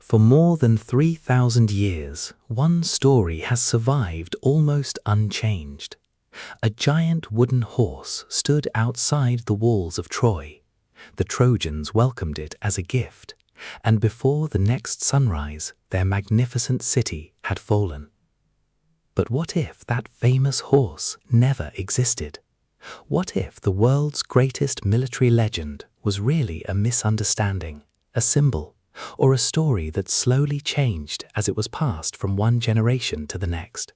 For more than 3,000 years, one story has survived almost unchanged. A giant wooden horse stood outside the walls of Troy. The Trojans welcomed it as a gift, and before the next sunrise, their magnificent city had fallen. But what if that famous horse never existed? What if the world's greatest military legend was really a misunderstanding, a symbol, or a story that slowly changed as it was passed from one generation to the next?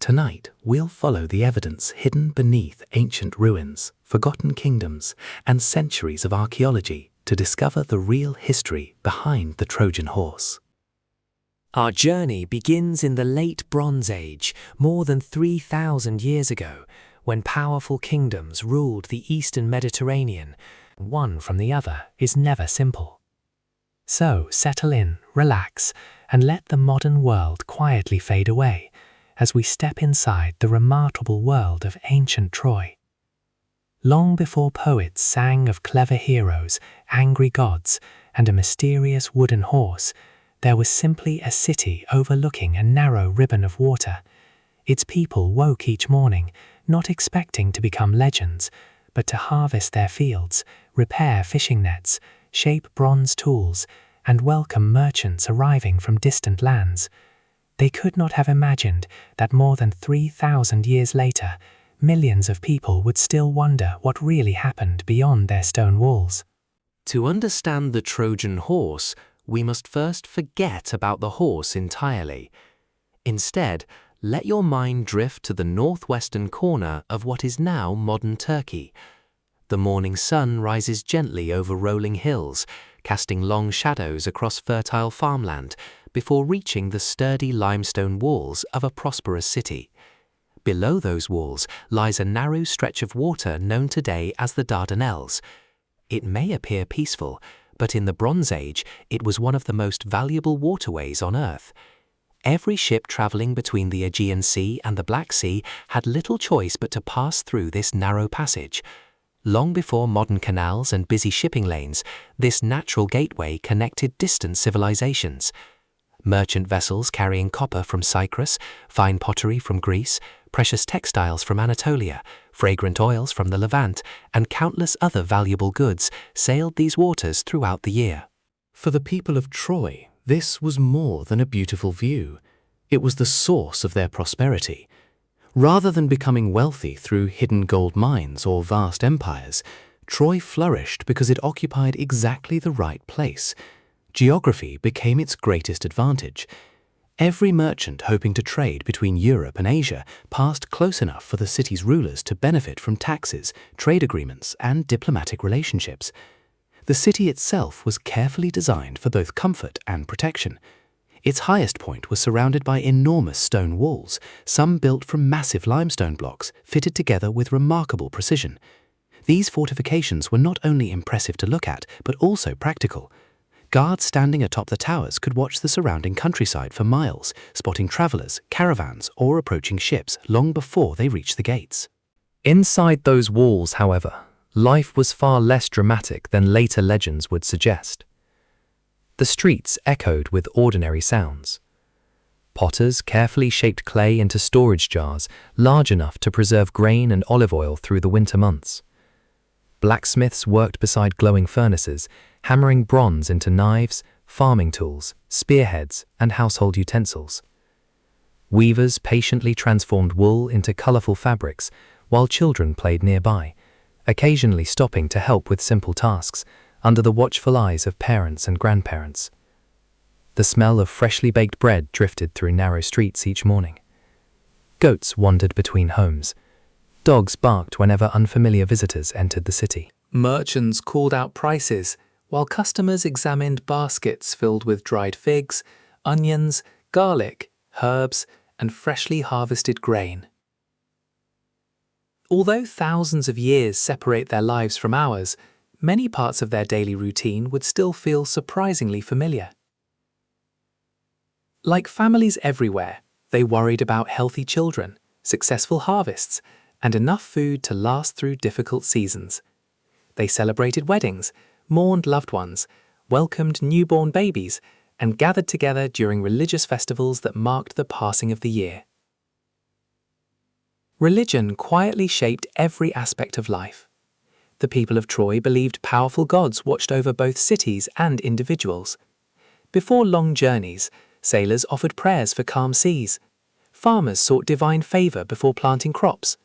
Tonight, we'll follow the evidence hidden beneath ancient ruins, forgotten kingdoms, and centuries of archaeology to discover the real history behind the Trojan horse. Our journey begins in the late Bronze Age, more than 3,000 years ago, when powerful kingdoms ruled the eastern Mediterranean. One from the other is never simple. So settle in, relax, and let the modern world quietly fade away as we step inside the remarkable world of ancient Troy. Long before poets sang of clever heroes, angry gods, and a mysterious wooden horse, there was simply a city overlooking a narrow ribbon of water. Its people woke each morning, not expecting to become legends, but to harvest their fields, repair fishing nets, shape bronze tools, and welcome merchants arriving from distant lands. They could not have imagined that more than 3,000 years later, millions of people would still wonder what really happened beyond their stone walls. To understand the Trojan horse, we must first forget about the horse entirely. Instead, let your mind drift to the northwestern corner of what is now modern Turkey. The morning sun rises gently over rolling hills, casting long shadows across fertile farmland before reaching the sturdy limestone walls of a prosperous city. Below those walls lies a narrow stretch of water known today as the Dardanelles. It may appear peaceful, but in the Bronze Age it was one of the most valuable waterways on Earth. Every ship traveling between the Aegean Sea and the Black Sea had little choice but to pass through this narrow passage. Long before modern canals and busy shipping lanes, this natural gateway connected distant civilizations. Merchant vessels carrying copper from Cyprus, fine pottery from Greece, precious textiles from Anatolia, fragrant oils from the Levant, and countless other valuable goods sailed these waters throughout the year. For the people of Troy, this was more than a beautiful view. It was the source of their prosperity. Rather than becoming wealthy through hidden gold mines or vast empires, Troy flourished because it occupied exactly the right place. Geography became its greatest advantage. Every merchant hoping to trade between Europe and Asia passed close enough for the city's rulers to benefit from taxes, trade agreements, and diplomatic relationships. The city itself was carefully designed for both comfort and protection. Its highest point was surrounded by enormous stone walls, some built from massive limestone blocks fitted together with remarkable precision. These fortifications were not only impressive to look at, but also practical. Guards standing atop the towers could watch the surrounding countryside for miles, spotting travelers, caravans, or approaching ships long before they reached the gates. Inside those walls, however, life was far less dramatic than later legends would suggest. The streets echoed with ordinary sounds. Potters carefully shaped clay into storage jars large enough to preserve grain and olive oil through the winter months. Blacksmiths worked beside glowing furnaces, hammering bronze into knives, farming tools, spearheads, and household utensils. Weavers patiently transformed wool into colorful fabrics, while children played nearby, occasionally stopping to help with simple tasks, under the watchful eyes of parents and grandparents. The smell of freshly baked bread drifted through narrow streets each morning. Goats wandered between homes. Dogs barked whenever unfamiliar visitors entered the city. Merchants called out prices, while customers examined baskets filled with dried figs, onions, garlic, herbs, and freshly harvested grain. Although thousands of years separate their lives from ours, many parts of their daily routine would still feel surprisingly familiar. Like families everywhere, they worried about healthy children, successful harvests, and enough food to last through difficult seasons. They celebrated weddings, mourned loved ones, welcomed newborn babies, and gathered together during religious festivals that marked the passing of the year. Religion quietly shaped every aspect of life. The people of Troy believed powerful gods watched over both cities and individuals. Before long journeys, sailors offered prayers for calm seas. Farmers sought divine favor before planting crops.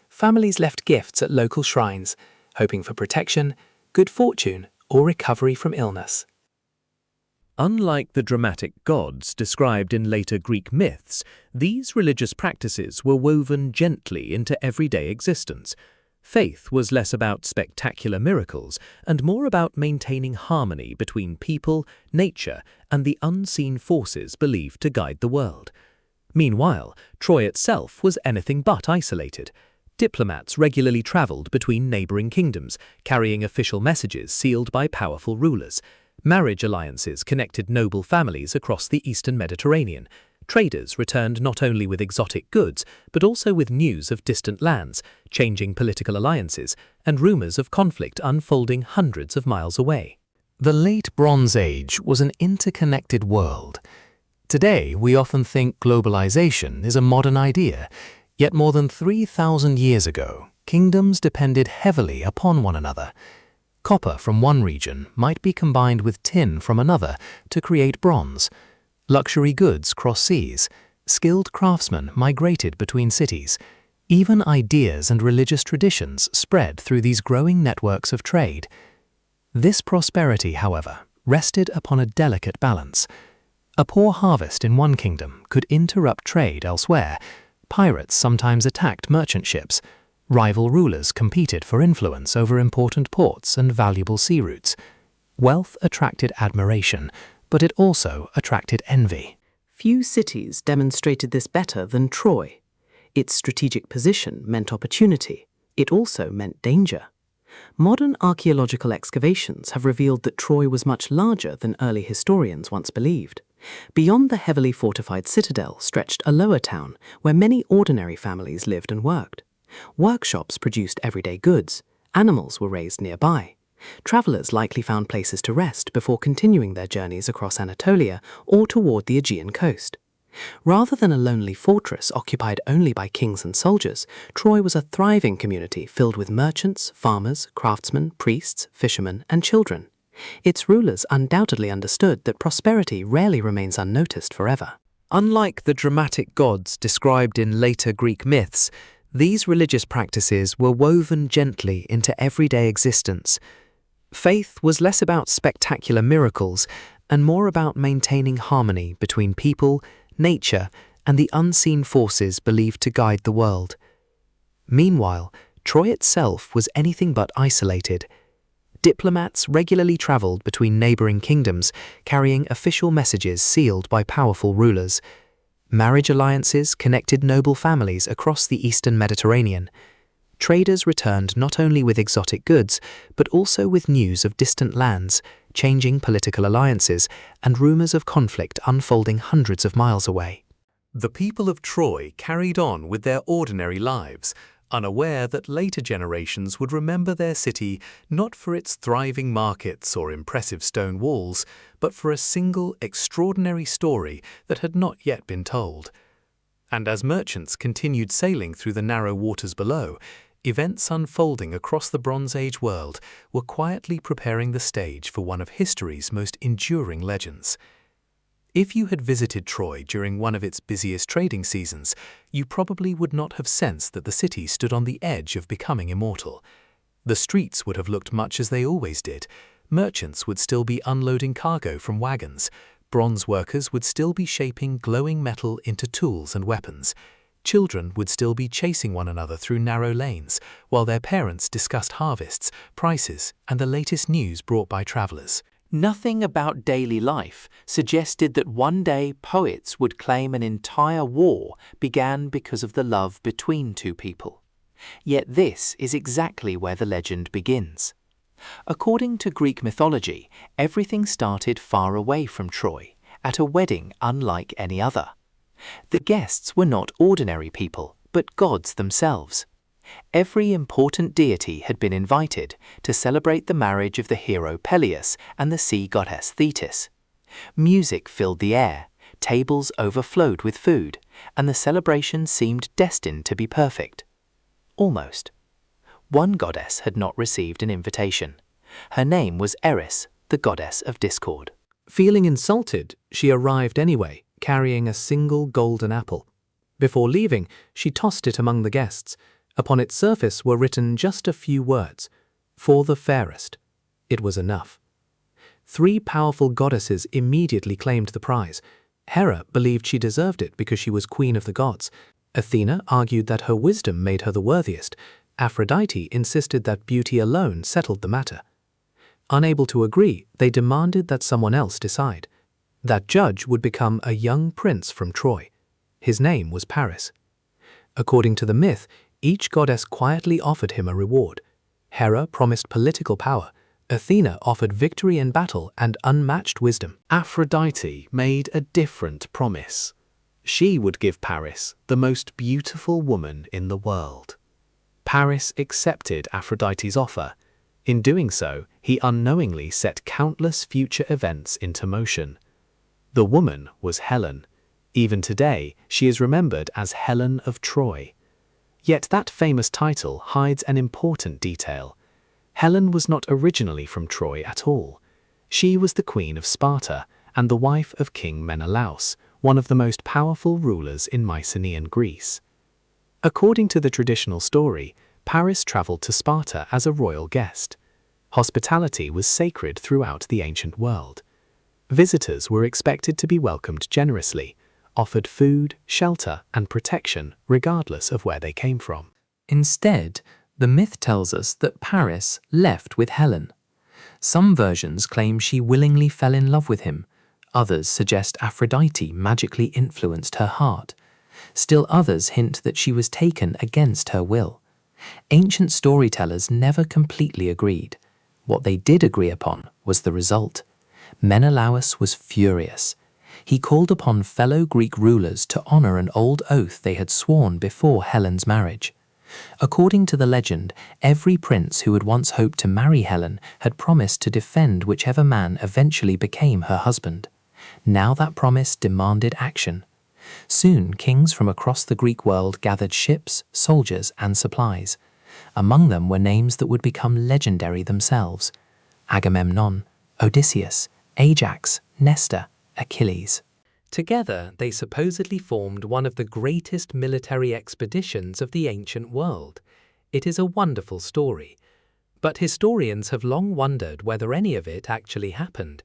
Families left gifts at local shrines, hoping for protection, good fortune, or recovery from illness. Unlike the dramatic gods described in later Greek myths, these religious practices were woven gently into everyday existence. Faith was less about spectacular miracles and more about maintaining harmony between people, nature, and the unseen forces believed to guide the world. Meanwhile, Troy itself was anything but isolated. Diplomats regularly traveled between neighboring kingdoms, carrying official messages sealed by powerful rulers. Marriage alliances connected noble families across the eastern Mediterranean. Traders returned not only with exotic goods, but also with news of distant lands, changing political alliances, and rumors of conflict unfolding hundreds of miles away. The Late Bronze Age was an interconnected world. Today, we often think globalization is a modern idea, yet more than 3,000 years ago, kingdoms depended heavily upon one another. Copper from one region might be combined with tin from another to create bronze. Luxury goods crossed seas. Skilled craftsmen migrated between cities. Even ideas and religious traditions spread through these growing networks of trade. This prosperity, however, rested upon a delicate balance. A poor harvest in one kingdom could interrupt trade elsewhere. Pirates sometimes attacked merchant ships. Rival rulers competed for influence over important ports and valuable sea routes. Wealth attracted admiration, but it also attracted envy. Few cities demonstrated this better than Troy. Its strategic position meant opportunity. It also meant danger. Modern archaeological excavations have revealed that Troy was much larger than early historians once believed. Beyond the heavily fortified citadel stretched a lower town where many ordinary families lived and worked. Workshops produced everyday goods. Animals were raised nearby. Travelers likely found places to rest before continuing their journeys across Anatolia or toward the Aegean coast. Rather than a lonely fortress occupied only by kings and soldiers, Troy was a thriving community filled with merchants, farmers, craftsmen, priests, fishermen, and children. Its rulers undoubtedly understood that prosperity rarely remains unnoticed forever. Unlike the dramatic gods described in later Greek myths, these religious practices were woven gently into everyday existence. Faith was less about spectacular miracles and more about maintaining harmony between people, nature, and the unseen forces believed to guide the world. Meanwhile, Troy itself was anything but isolated. Diplomats regularly traveled between neighboring kingdoms, carrying official messages sealed by powerful rulers. Marriage alliances connected noble families across the eastern Mediterranean. Traders returned not only with exotic goods, but also with news of distant lands, changing political alliances, and rumors of conflict unfolding hundreds of miles away. The people of Troy carried on with their ordinary lives, unaware that later generations would remember their city not for its thriving markets or impressive stone walls, but for a single extraordinary story that had not yet been told. And as merchants continued sailing through the narrow waters below, events unfolding across the Bronze Age world were quietly preparing the stage for one of history's most enduring legends. If you had visited Troy during one of its busiest trading seasons, you probably would not have sensed that the city stood on the edge of becoming immortal. The streets would have looked much as they always did. Merchants would still be unloading cargo from wagons. Bronze workers would still be shaping glowing metal into tools and weapons. Children would still be chasing one another through narrow lanes, while their parents discussed harvests, prices, and the latest news brought by travelers. Nothing about daily life suggested that one day poets would claim an entire war began because of the love between two people. Yet this is exactly where the legend begins. According to Greek mythology, everything started far away from Troy, at a wedding unlike any other. The guests were not ordinary people, but gods themselves. Every important deity had been invited to celebrate the marriage of the hero Peleus and the sea goddess Thetis. Music filled the air, tables overflowed with food, and the celebration seemed destined to be perfect. Almost. One goddess had not received an invitation. Her name was Eris, the goddess of discord. Feeling insulted, she arrived anyway, carrying a single golden apple. Before leaving, she tossed it among the guests. Upon its surface were written just a few words. "For the fairest." It was enough. 3 powerful goddesses immediately claimed the prize. Hera believed she deserved it because she was queen of the gods. Athena argued that her wisdom made her the worthiest. Aphrodite insisted that beauty alone settled the matter. Unable to agree, they demanded that someone else decide. That judge would become a young prince from Troy. His name was Paris. According to the myth, each goddess quietly offered him a reward. Hera promised political power. Athena offered victory in battle and unmatched wisdom. Aphrodite made a different promise. She would give Paris the most beautiful woman in the world. Paris accepted Aphrodite's offer. In doing so, he unknowingly set countless future events into motion. The woman was Helen. Even today, she is remembered as Helen of Troy. Yet that famous title hides an important detail. Helen was not originally from Troy at all. She was the queen of Sparta and the wife of King Menelaus, one of the most powerful rulers in Mycenaean Greece. According to the traditional story, Paris traveled to Sparta as a royal guest. Hospitality was sacred throughout the ancient world. Visitors were expected to be welcomed generously, offered food, shelter, and protection regardless of where they came from. Instead, the myth tells us that Paris left with Helen. Some versions claim she willingly fell in love with him. Others suggest Aphrodite magically influenced her heart. Still others hint that she was taken against her will. Ancient storytellers never completely agreed. What they did agree upon was the result. Menelaus was furious. He called upon fellow Greek rulers to honor an old oath they had sworn before Helen's marriage. According to the legend, every prince who had once hoped to marry Helen had promised to defend whichever man eventually became her husband. Now that promise demanded action. Soon, kings from across the Greek world gathered ships, soldiers, and supplies. Among them were names that would become legendary themselves: Agamemnon, Odysseus, Ajax, Nestor, Achilles. Together, they supposedly formed one of the greatest military expeditions of the ancient world. It is a wonderful story. But historians have long wondered whether any of it actually happened.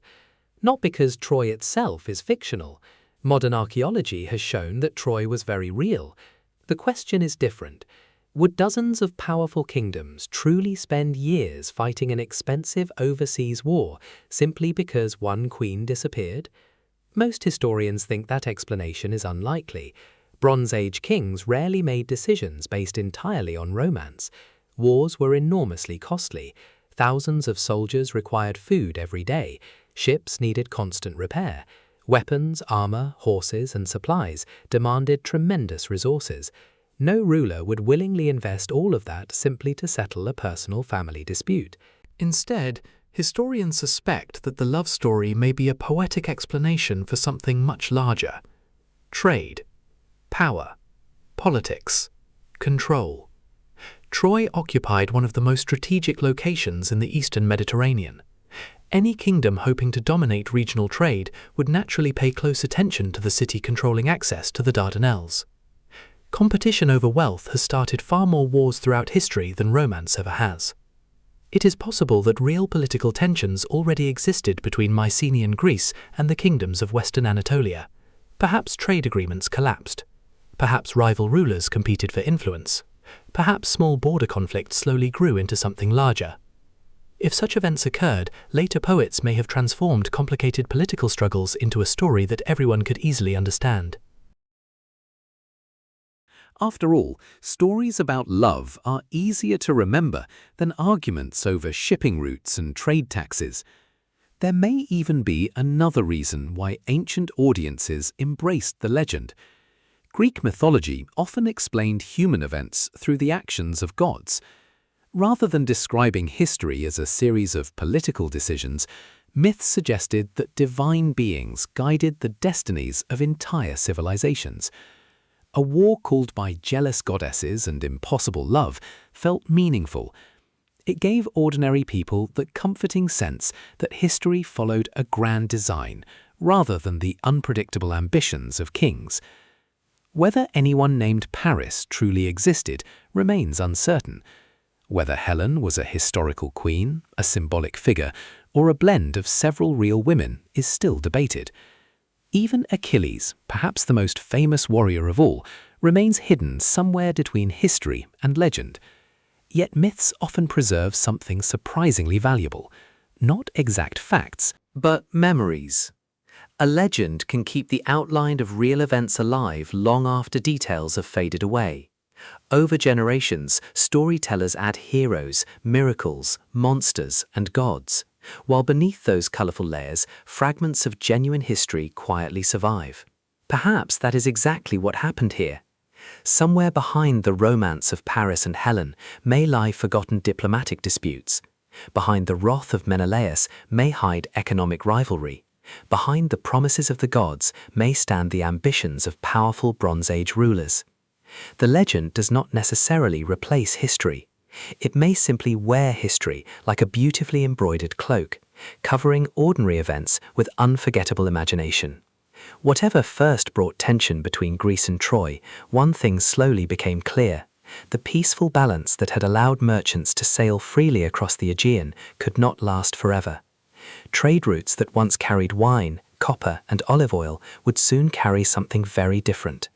Not because Troy itself is fictional. Modern archaeology has shown that Troy was very real. The question is different. Would dozens of powerful kingdoms truly spend years fighting an expensive overseas war simply because one queen disappeared? Most historians think that explanation is unlikely. Bronze Age kings rarely made decisions based entirely on romance. Wars were enormously costly. Thousands of soldiers required food every day. Ships needed constant repair. Weapons, armor, horses, and supplies demanded tremendous resources. No ruler would willingly invest all of that simply to settle a personal family dispute. Instead, historians suspect that the love story may be a poetic explanation for something much larger: trade, power, politics, control. Troy occupied one of the most strategic locations in the eastern Mediterranean. Any kingdom hoping to dominate regional trade would naturally pay close attention to the city controlling access to the Dardanelles. Competition over wealth has started far more wars throughout history than romance ever has. It is possible that real political tensions already existed between Mycenaean Greece and the kingdoms of Western Anatolia. Perhaps trade agreements collapsed. Perhaps rival rulers competed for influence. Perhaps small border conflicts slowly grew into something larger. If such events occurred, later poets may have transformed complicated political struggles into a story that everyone could easily understand. After all, stories about love are easier to remember than arguments over shipping routes and trade taxes. There may even be another reason why ancient audiences embraced the legend. Greek mythology often explained human events through the actions of gods. Rather than describing history as a series of political decisions, Myths suggested that divine beings guided the destinies of entire civilizations. A war called by jealous goddesses and impossible love felt meaningful. It gave ordinary people the comforting sense that history followed a grand design, rather than the unpredictable ambitions of kings. Whether anyone named Paris truly existed remains uncertain. Whether Helen was a historical queen, a symbolic figure, or a blend of several real women is still debated. Even Achilles, perhaps the most famous warrior of all, remains hidden somewhere between history and legend. Yet myths often preserve something surprisingly valuable, not exact facts, but memories. A legend can keep the outline of real events alive long after details have faded away. Over generations, storytellers add heroes, miracles, monsters, and gods, while beneath those colorful layers, fragments of genuine history quietly survive. Perhaps that is exactly what happened here. Somewhere behind the romance of Paris and Helen may lie forgotten diplomatic disputes. Behind the wrath of Menelaus may hide economic rivalry. Behind the promises of the gods may stand the ambitions of powerful Bronze Age rulers. The legend does not necessarily replace history. It may simply wear history like a beautifully embroidered cloak, covering ordinary events with unforgettable imagination. Whatever first brought tension between Greece and Troy, one thing slowly became clear. The peaceful balance that had allowed merchants to sail freely across the Aegean could not last forever. Trade routes that once carried wine, copper, and olive oil would soon carry something very different.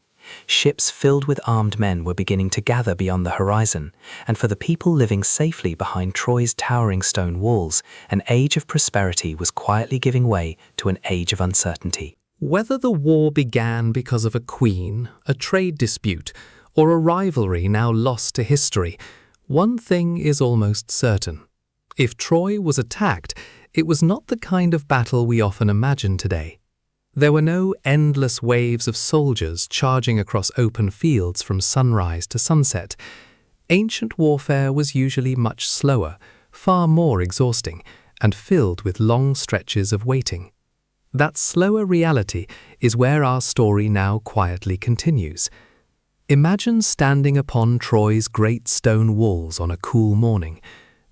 Ships filled with armed men were beginning to gather beyond the horizon, and for the people living safely behind Troy's towering stone walls, an age of prosperity was quietly giving way to an age of uncertainty. Whether the war began because of a queen, a trade dispute, or a rivalry now lost to history, one thing is almost certain. If Troy was attacked, it was not the kind of battle we often imagine today. There were no endless waves of soldiers charging across open fields from sunrise to sunset. Ancient warfare was usually much slower, far more exhausting, and filled with long stretches of waiting. That slower reality is where our story now quietly continues. Imagine standing upon Troy's great stone walls on a cool morning.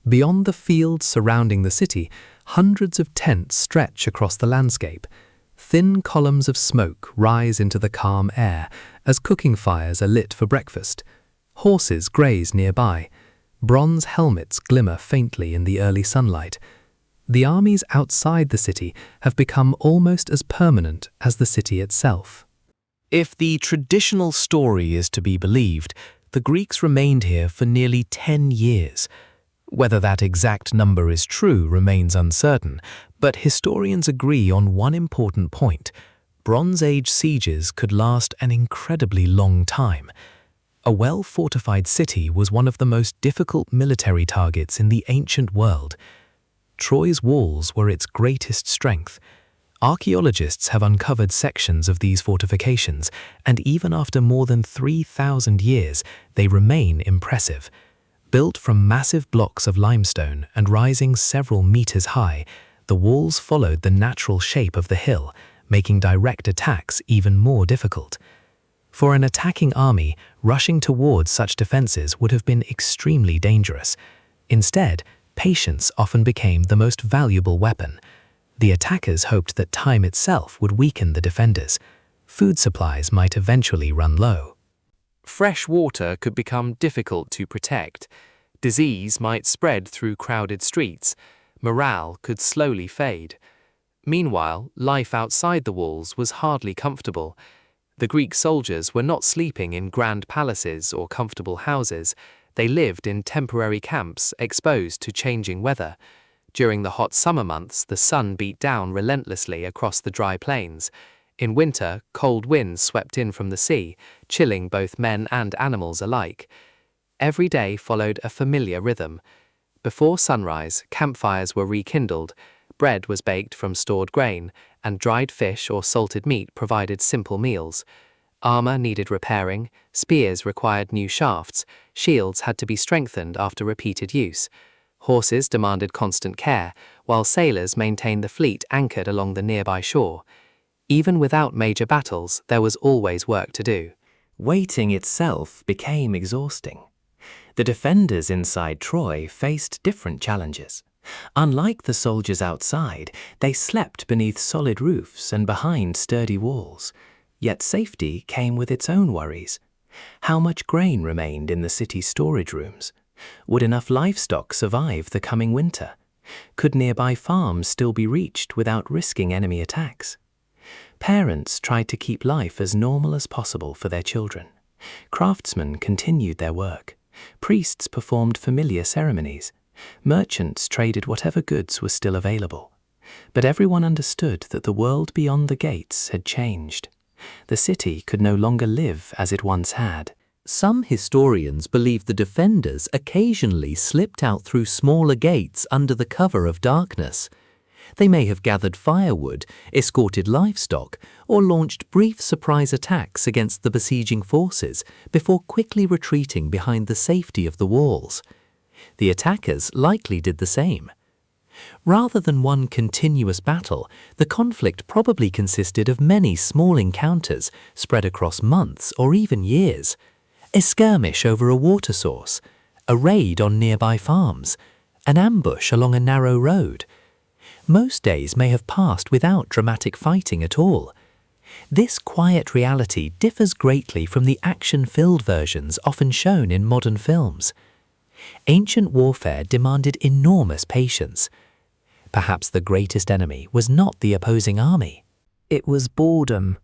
Beyond the fields surrounding the city, hundreds of tents stretch across the landscape. Thin columns of smoke rise into the calm air as cooking fires are lit for breakfast. Horses graze nearby. Bronze helmets glimmer faintly in the early sunlight. The armies outside the city have become almost as permanent as the city itself. If the traditional story is to be believed, the Greeks remained here for nearly 10 years. Whether that exact number is true remains uncertain, but historians agree on one important point. Bronze Age sieges could last an incredibly long time. A well-fortified city was one of the most difficult military targets in the ancient world. Troy's walls were its greatest strength. Archaeologists have uncovered sections of these fortifications, and even after more than 3,000 years, they remain impressive. Built from massive blocks of limestone and rising several meters high, the walls followed the natural shape of the hill, making direct attacks even more difficult. For an attacking army, rushing towards such defenses would have been extremely dangerous. Instead, patience often became the most valuable weapon. The attackers hoped that time itself would weaken the defenders. Food supplies might eventually run low. Fresh water could become difficult to protect. Disease might spread through crowded streets. Morale could slowly fade. Meanwhile, life outside the walls was hardly comfortable. The Greek soldiers were not sleeping in grand palaces or comfortable houses. They lived in temporary camps exposed to changing weather. During the hot summer months, the sun beat down relentlessly across the dry plains. In winter, cold winds swept in from the sea, chilling both men and animals alike. Every day followed a familiar rhythm. Before sunrise, campfires were rekindled, bread was baked from stored grain, and dried fish or salted meat provided simple meals. Armor needed repairing, spears required new shafts, shields had to be strengthened after repeated use. Horses demanded constant care, while sailors maintained the fleet anchored along the nearby shore. Even without major battles, there was always work to do. Waiting itself became exhausting. The defenders inside Troy faced different challenges. Unlike the soldiers outside, they slept beneath solid roofs and behind sturdy walls. Yet safety came with its own worries. How much grain remained in the city's storage rooms? Would enough livestock survive the coming winter? Could nearby farms still be reached without risking enemy attacks? Parents tried to keep life as normal as possible for their children. Craftsmen continued their work. Priests performed familiar ceremonies. Merchants traded whatever goods were still available. But everyone understood that the world beyond the gates had changed. The city could no longer live as it once had. Some historians believe the defenders occasionally slipped out through smaller gates under the cover of darkness. They may have gathered firewood, escorted livestock, or launched brief surprise attacks against the besieging forces before quickly retreating behind the safety of the walls. The attackers likely did the same. Rather than one continuous battle, the conflict probably consisted of many small encounters spread across months or even years. A skirmish over a water source, a raid on nearby farms, an ambush along a narrow road. Most days may have passed without dramatic fighting at all. This quiet reality differs greatly from the action-filled versions often shown in modern films. Ancient warfare demanded enormous patience. Perhaps the greatest enemy was not the opposing army. It was boredom.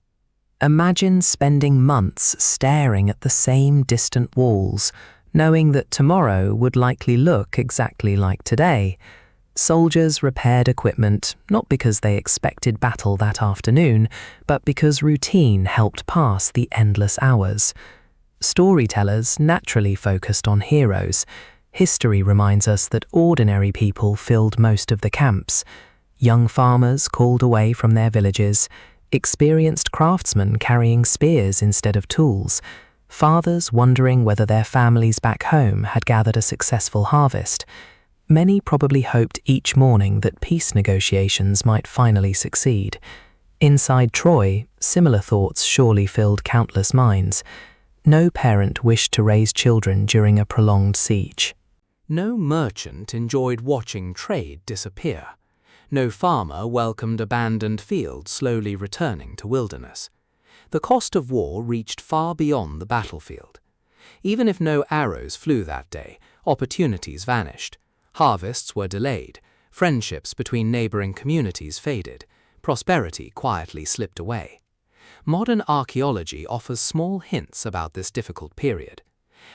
Imagine spending months staring at the same distant walls, knowing that tomorrow would likely look exactly like today. Soldiers repaired equipment, not because they expected battle that afternoon, but because routine helped pass the endless hours. Storytellers naturally focused on heroes. History reminds us that ordinary people filled most of the camps. Young farmers called away from their villages, experienced craftsmen carrying spears instead of tools, fathers wondering whether their families back home had gathered a successful harvest. Many probably hoped each morning that peace negotiations might finally succeed. Inside Troy, similar thoughts surely filled countless minds. No parent wished to raise children during a prolonged siege. No merchant enjoyed watching trade disappear. No farmer welcomed abandoned fields slowly returning to wilderness. The cost of war reached far beyond the battlefield. Even if no arrows flew that day, opportunities vanished. Harvests were delayed, friendships between neighboring communities faded, prosperity quietly slipped away. Modern archaeology offers small hints about this difficult period.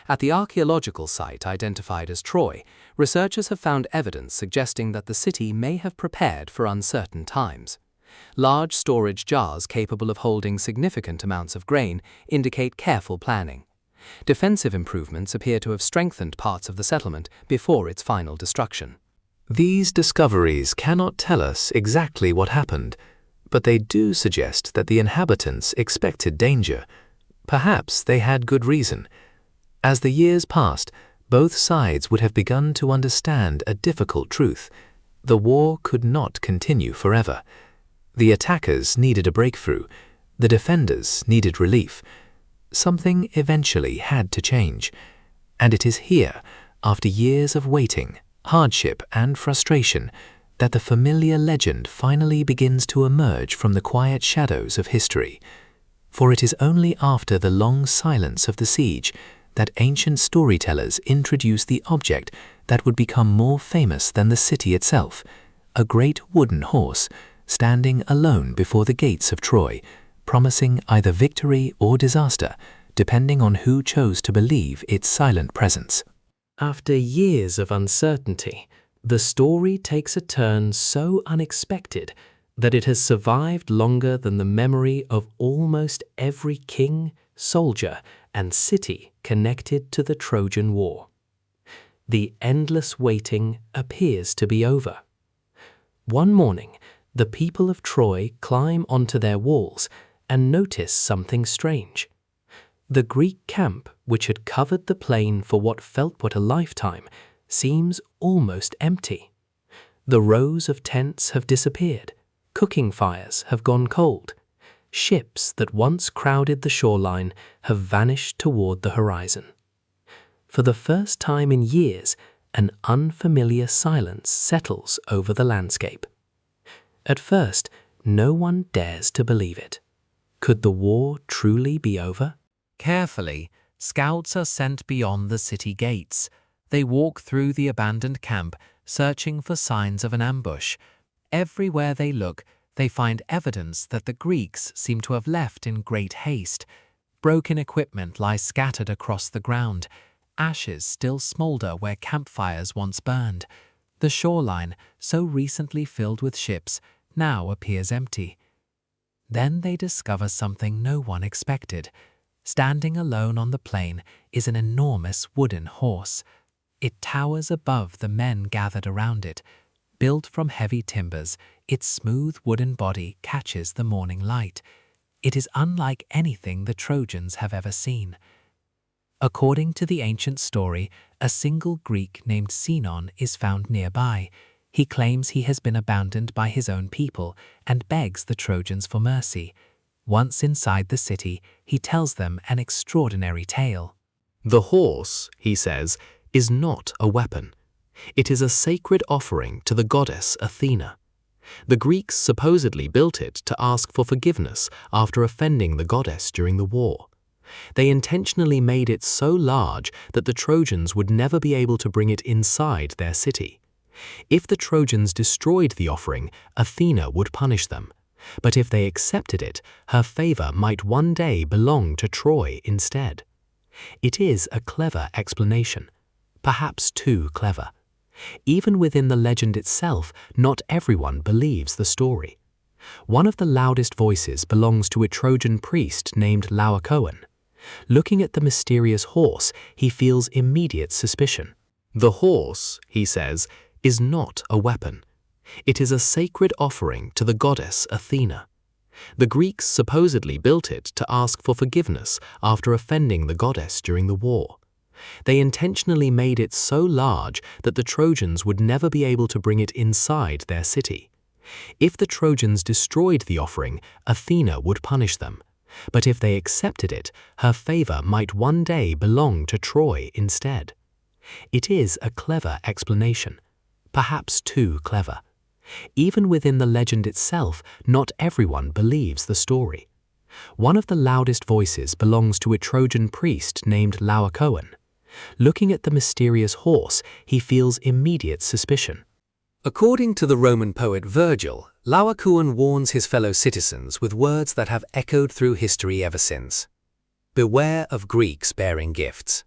At the archaeological site identified as Troy, researchers have found evidence suggesting that the city may have prepared for uncertain times. Large storage jars capable of holding significant amounts of grain indicate careful planning. Defensive improvements appear to have strengthened parts of the settlement before its final destruction. These discoveries cannot tell us exactly what happened, but they do suggest that the inhabitants expected danger. Perhaps they had good reason. As the years passed, both sides would have begun to understand a difficult truth. The war could not continue forever. The attackers needed a breakthrough. The defenders needed relief. Something eventually had to change. And it is here, after years of waiting, hardship, and frustration, that the familiar legend finally begins to emerge from the quiet shadows of history. For it is only after the long silence of the siege that ancient storytellers introduce the object that would become more famous than the city itself, a great wooden horse standing alone before the gates of Troy, promising either victory or disaster, depending on who chose to believe its silent presence. After years of uncertainty, the story takes a turn so unexpected that it has survived longer than the memory of almost every king, soldier, and city connected to the Trojan War. The endless waiting appears to be over. One morning, the people of Troy climb onto their walls and notice something strange. The Greek camp, which had covered the plain for what felt but a lifetime, seems almost empty. The rows of tents have disappeared, cooking fires have gone cold, ships that once crowded the shoreline have vanished toward the horizon. For the first time in years, an unfamiliar silence settles over the landscape. At first, no one dares to believe it. Could the war truly be over? Carefully, scouts are sent beyond the city gates. They walk through the abandoned camp, searching for signs of an ambush. Everywhere they look, they find evidence that the Greeks seem to have left in great haste. Broken equipment lies scattered across the ground. Ashes still smolder where campfires once burned. The shoreline, so recently filled with ships, now appears empty. Then they discover something no one expected. Standing alone on the plain is an enormous wooden horse. It towers above the men gathered around it. Built from heavy timbers, its smooth wooden body catches the morning light. It is unlike anything the Trojans have ever seen. According to the ancient story, a single Greek named Sinon is found nearby. He claims he has been abandoned by his own people and begs the Trojans for mercy. Once inside the city, he tells them an extraordinary tale. The horse, he says, is not a weapon. It is a sacred offering to the goddess Athena. The Greeks supposedly built it to ask for forgiveness after offending the goddess during the war. They intentionally made it so large that the Trojans would never be able to bring it inside their city. If the Trojans destroyed the offering, Athena would punish them. But if they accepted it, her favor might one day belong to Troy instead. It is a clever explanation, perhaps too clever. Even within the legend itself, not everyone believes the story. One of the loudest voices belongs to a Trojan priest named Laocoon. Looking at the mysterious horse, he feels immediate suspicion. The horse, he says, is not a weapon. It is a sacred offering to the goddess Athena. The Greeks supposedly built it to ask for forgiveness after offending the goddess during the war. They intentionally made it so large that the Trojans would never be able to bring it inside their city. If the Trojans destroyed the offering, Athena would punish them. But if they accepted it, her favor might one day belong to Troy instead. It is a clever explanation, perhaps too clever. Even within the legend itself, not everyone believes the story. One of the loudest voices belongs to a Trojan priest named Laocoon. Looking at the mysterious horse, he feels immediate suspicion. According to the Roman poet Virgil, Laocoon warns his fellow citizens with words that have echoed through history ever since. Beware of Greeks bearing gifts.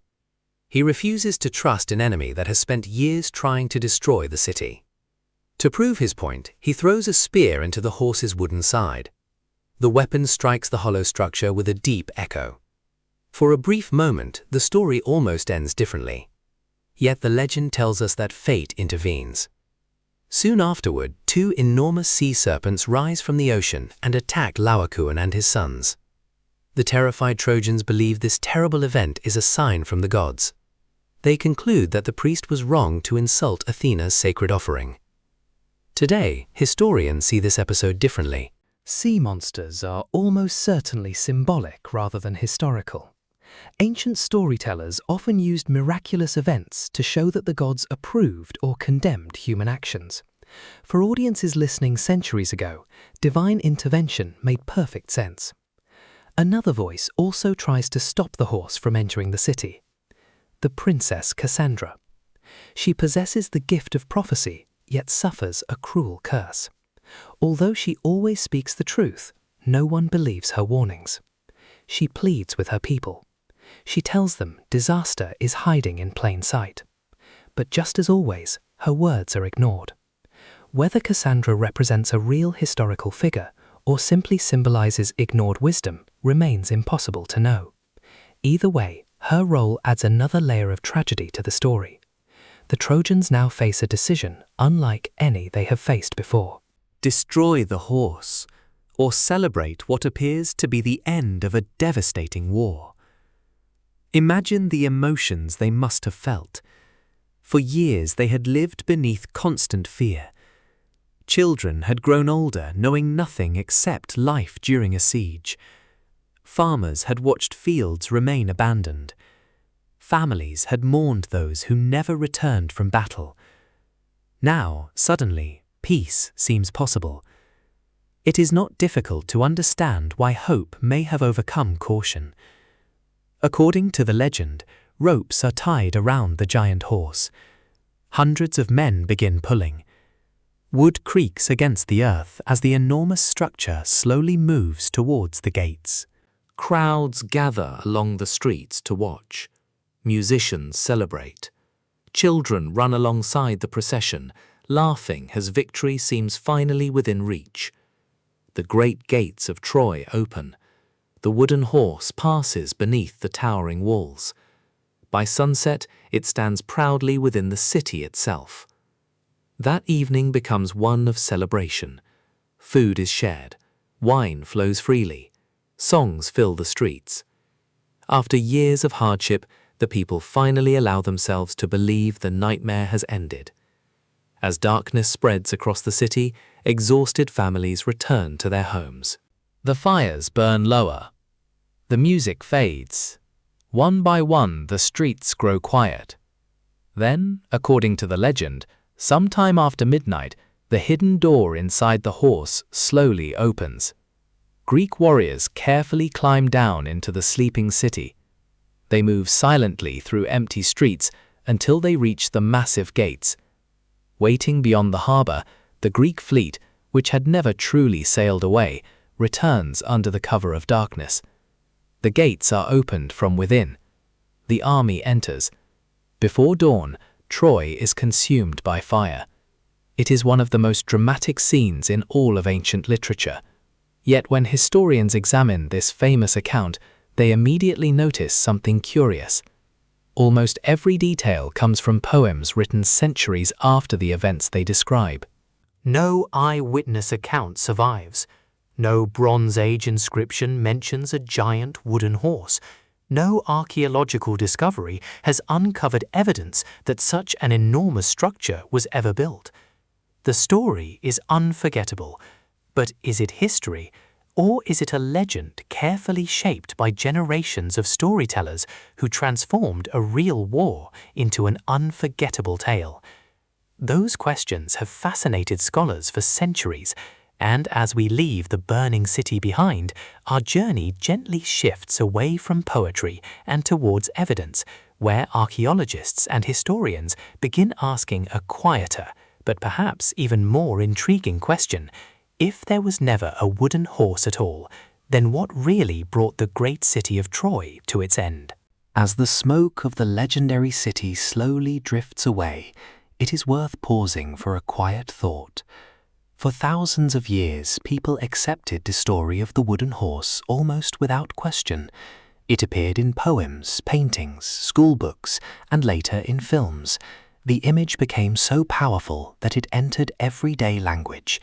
He refuses to trust an enemy that has spent years trying to destroy the city. To prove his point, he throws a spear into the horse's wooden side. The weapon strikes the hollow structure with a deep echo. For a brief moment, the story almost ends differently. Yet the legend tells us that fate intervenes. Soon afterward, two enormous sea serpents rise from the ocean and attack Laocoon and his sons. The terrified Trojans believe this terrible event is a sign from the gods. They conclude that the priest was wrong to insult Athena's sacred offering. Today, historians see this episode differently. Sea monsters are almost certainly symbolic rather than historical. Ancient storytellers often used miraculous events to show that the gods approved or condemned human actions. For audiences listening centuries ago, divine intervention made perfect sense. Another voice also tries to stop the horse from entering the city. The princess Cassandra. She possesses the gift of prophecy, yet suffers a cruel curse. Although she always speaks the truth, no one believes her warnings. She pleads with her people. She tells them disaster is hiding in plain sight. But just as always, her words are ignored. Whether Cassandra represents a real historical figure or simply symbolizes ignored wisdom remains impossible to know. Either way, her role adds another layer of tragedy to the story. The Trojans now face a decision unlike any they have faced before. Destroy the horse, or celebrate what appears to be the end of a devastating war. Imagine the emotions they must have felt. For years they had lived beneath constant fear. Children had grown older knowing nothing except life during a siege. Farmers had watched fields remain abandoned. Families had mourned those who never returned from battle. Now, suddenly, peace seems possible. It is not difficult to understand why hope may have overcome caution. According to the legend, ropes are tied around the giant horse. Hundreds of men begin pulling. Wood creaks against the earth as the enormous structure slowly moves towards the gates. Crowds gather along the streets to watch. Musicians celebrate. Children run alongside the procession, laughing as victory seems finally within reach. The great gates of Troy open. The wooden horse passes beneath the towering walls. By sunset, it stands proudly within the city itself. That evening becomes one of celebration. Food is shared. Wine flows freely. Songs fill the streets. After years of hardship, the people finally allow themselves to believe the nightmare has ended. As darkness spreads across the city, exhausted families return to their homes. The fires burn lower. The music fades. One by one, the streets grow quiet. Then, according to the legend, sometime after midnight, the hidden door inside the horse slowly opens. Greek warriors carefully climb down into the sleeping city. They move silently through empty streets until they reach the massive gates. Waiting beyond the harbor, the Greek fleet, which had never truly sailed away, returns under the cover of darkness. The gates are opened from within. The army enters. Before dawn, Troy is consumed by fire. It is one of the most dramatic scenes in all of ancient literature. Yet when historians examine this famous account, they immediately notice something curious. Almost every detail comes from poems written centuries after the events they describe. No eyewitness account survives. No Bronze Age inscription mentions a giant wooden horse. No archaeological discovery has uncovered evidence that such an enormous structure was ever built. The story is unforgettable, but is it history, or is it a legend carefully shaped by generations of storytellers who transformed a real war into an unforgettable tale? Those questions have fascinated scholars for centuries, and as we leave the burning city behind, our journey gently shifts away from poetry and towards evidence, where archaeologists and historians begin asking a quieter, but perhaps even more intriguing question. If there was never a wooden horse at all, then what really brought the great city of Troy to its end? As the smoke of the legendary city slowly drifts away, it is worth pausing for a quiet thought. For thousands of years, people accepted the story of the wooden horse almost without question. It appeared in poems, paintings, school books, and later in films. The image became so powerful that it entered everyday language.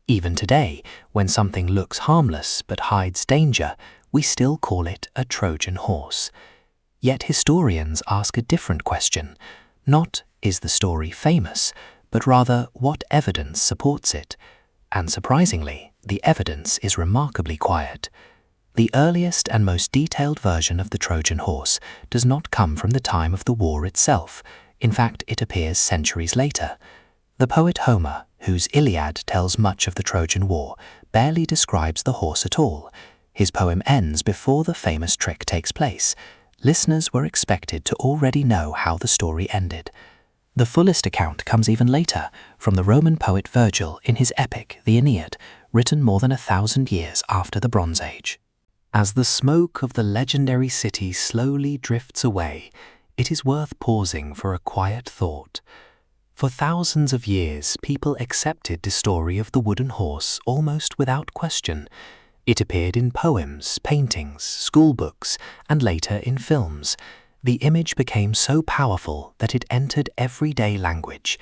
Even today, when something looks harmless but hides danger, we still call it a Trojan horse. Yet historians ask a different question. Not, is the story famous, but rather, what evidence supports it? And surprisingly, the evidence is remarkably quiet. The earliest and most detailed version of the Trojan horse does not come from the time of the war itself. In fact, it appears centuries later. The poet Homer, whose Iliad tells much of the Trojan War, barely describes the horse at all. His poem ends before the famous trick takes place. Listeners were expected to already know how the story ended. The fullest account comes even later, from the Roman poet Virgil in his epic, the Aeneid, written more than 1,000 years after the Bronze Age. As the smoke of the legendary city slowly drifts away, it is worth pausing for a quiet thought. For thousands of years, people accepted the story of the wooden horse almost without question. It appeared in poems, paintings, school books, and later in films. The image became so powerful that it entered everyday language.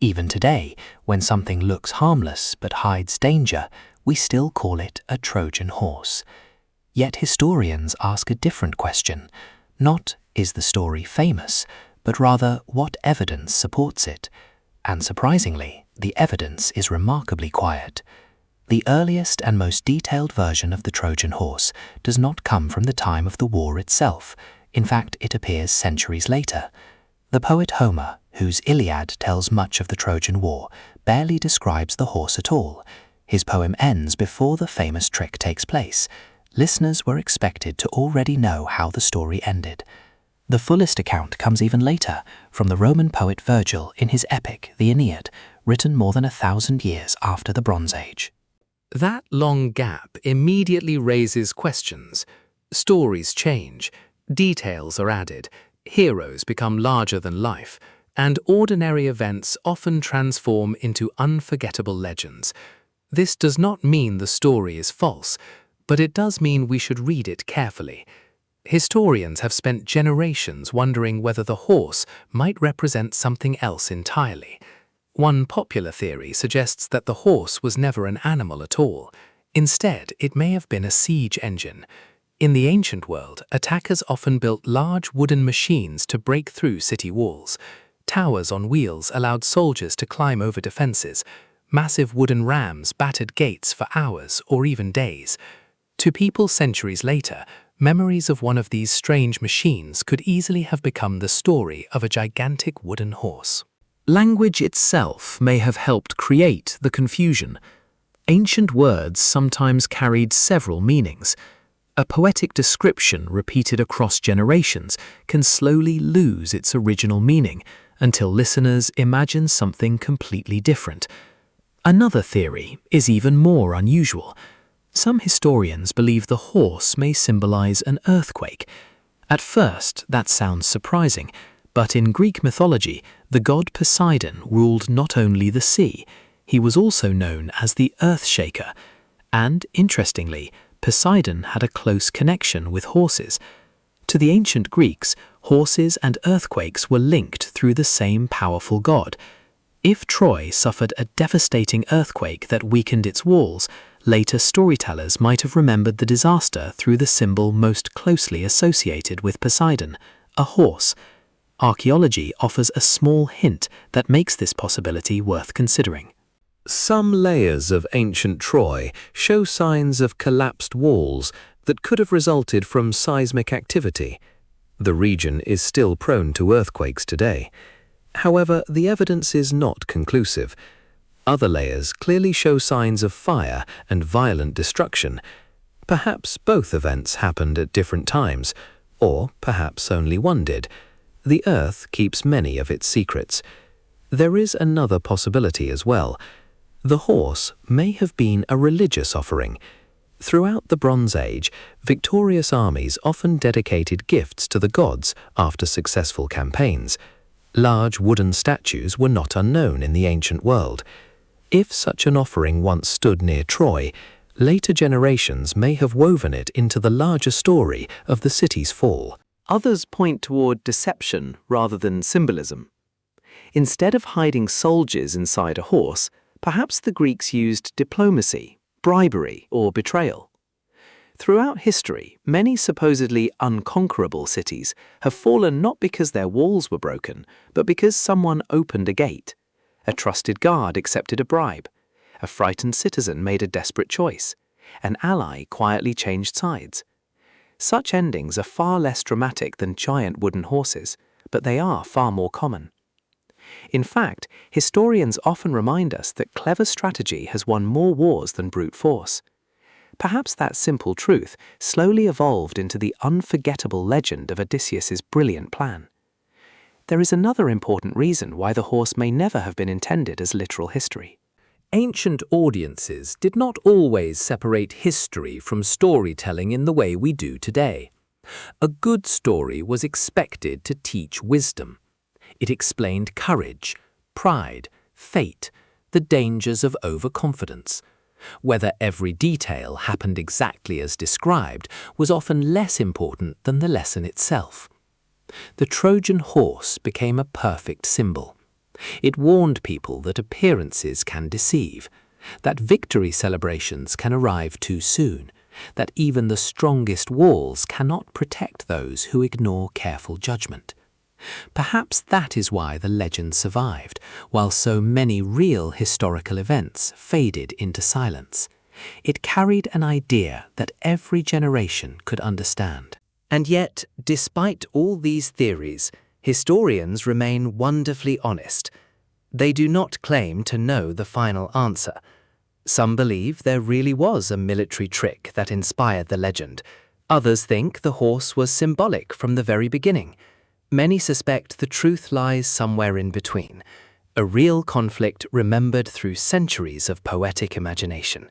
Even today, when something looks harmless but hides danger, we still call it a Trojan horse. Yet historians ask a different question. Not, is the story famous, but rather what evidence supports it. And surprisingly, the evidence is remarkably quiet. The earliest and most detailed version of the Trojan horse does not come from the time of the war itself. In fact, it appears centuries later. The poet Homer, whose Iliad tells much of the Trojan War, barely describes the horse at all. His poem ends before the famous trick takes place. Listeners were expected to already know how the story ended. The fullest account comes even later, from the Roman poet Virgil in his epic, the Aeneid, written more than 1,000 years after the Bronze Age. That long gap immediately raises questions. Stories change, details are added, heroes become larger than life, and ordinary events often transform into unforgettable legends. This does not mean the story is false, but it does mean we should read it carefully. Historians have spent generations wondering whether the horse might represent something else entirely. One popular theory suggests that the horse was never an animal at all. Instead, it may have been a siege engine. In the ancient world, attackers often built large wooden machines to break through city walls. Towers on wheels allowed soldiers to climb over defenses. Massive wooden rams battered gates for hours or even days. To people centuries later, memories of one of these strange machines could easily have become the story of a gigantic wooden horse. Language itself may have helped create the confusion. Ancient words sometimes carried several meanings. A poetic description repeated across generations can slowly lose its original meaning until listeners imagine something completely different. Another theory is even more unusual. Some historians believe the horse may symbolize an earthquake. At first, that sounds surprising. But in Greek mythology, the god Poseidon ruled not only the sea, he was also known as the Earthshaker. And, interestingly, Poseidon had a close connection with horses. To the ancient Greeks, horses and earthquakes were linked through the same powerful god. If Troy suffered a devastating earthquake that weakened its walls, later storytellers might have remembered the disaster through the symbol most closely associated with Poseidon, a horse. Archaeology offers a small hint that makes this possibility worth considering. Some layers of ancient Troy show signs of collapsed walls that could have resulted from seismic activity. The region is still prone to earthquakes today. However, the evidence is not conclusive. Other layers clearly show signs of fire and violent destruction. Perhaps both events happened at different times, or perhaps only one did. The Earth keeps many of its secrets. There is another possibility as well. The horse may have been a religious offering. Throughout the Bronze Age, victorious armies often dedicated gifts to the gods after successful campaigns. Large wooden statues were not unknown in the ancient world. If such an offering once stood near Troy, later generations may have woven it into the larger story of the city's fall. Others point toward deception rather than symbolism. Instead of hiding soldiers inside a horse, perhaps the Greeks used diplomacy, bribery, or betrayal. Throughout history, many supposedly unconquerable cities have fallen not because their walls were broken, but because someone opened a gate. A trusted guard accepted a bribe. A frightened citizen made a desperate choice. An ally quietly changed sides. Such endings are far less dramatic than giant wooden horses, but they are far more common. In fact, historians often remind us that clever strategy has won more wars than brute force. Perhaps that simple truth slowly evolved into the unforgettable legend of Odysseus's brilliant plan. There is another important reason why the horse may never have been intended as literal history. Ancient audiences did not always separate history from storytelling in the way we do today. A good story was expected to teach wisdom. It explained courage, pride, fate, the dangers of overconfidence. Whether every detail happened exactly as described was often less important than the lesson itself. The Trojan horse became a perfect symbol. It warned people that appearances can deceive, that victory celebrations can arrive too soon, that even the strongest walls cannot protect those who ignore careful judgment. Perhaps that is why the legend survived, while so many real historical events faded into silence. It carried an idea that every generation could understand. And yet, despite all these theories, historians remain wonderfully honest. They do not claim to know the final answer. Some believe there really was a military trick that inspired the legend. Others think the horse was symbolic from the very beginning. Many suspect the truth lies somewhere in between, a real conflict remembered through centuries of poetic imagination.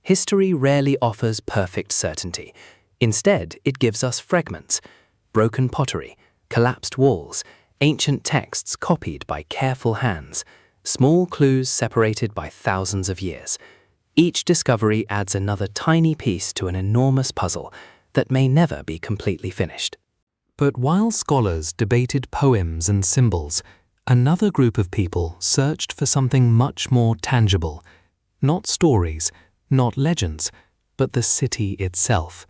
History rarely offers perfect certainty. Instead, it gives us fragments, broken pottery, collapsed walls, ancient texts copied by careful hands, small clues separated by thousands of years. Each discovery adds another tiny piece to an enormous puzzle that may never be completely finished. But while scholars debated poems and symbols, another group of people searched for something much more tangible. Not stories, not legends, but the city itself.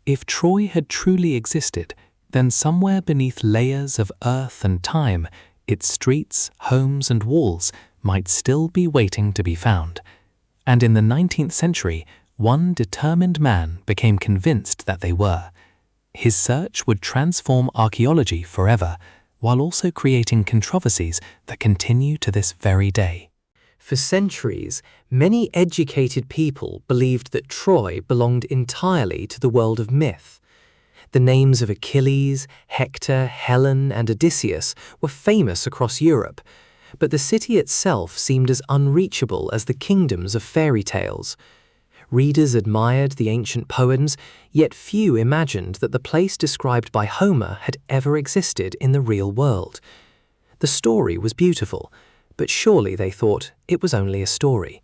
If Troy had truly existed, then somewhere beneath layers of earth and time, its streets, homes and walls might still be waiting to be found. And in the 19th century, one determined man became convinced that they were. His search would transform archaeology forever, while also creating controversies that continue to this very day. For centuries, many educated people believed that Troy belonged entirely to the world of myth. The names of Achilles, Hector, Helen, and Odysseus were famous across Europe, but the city itself seemed as unreachable as the kingdoms of fairy tales. Readers admired the ancient poems, yet few imagined that the place described by Homer had ever existed in the real world. The story was beautiful, but surely they thought it was only a story.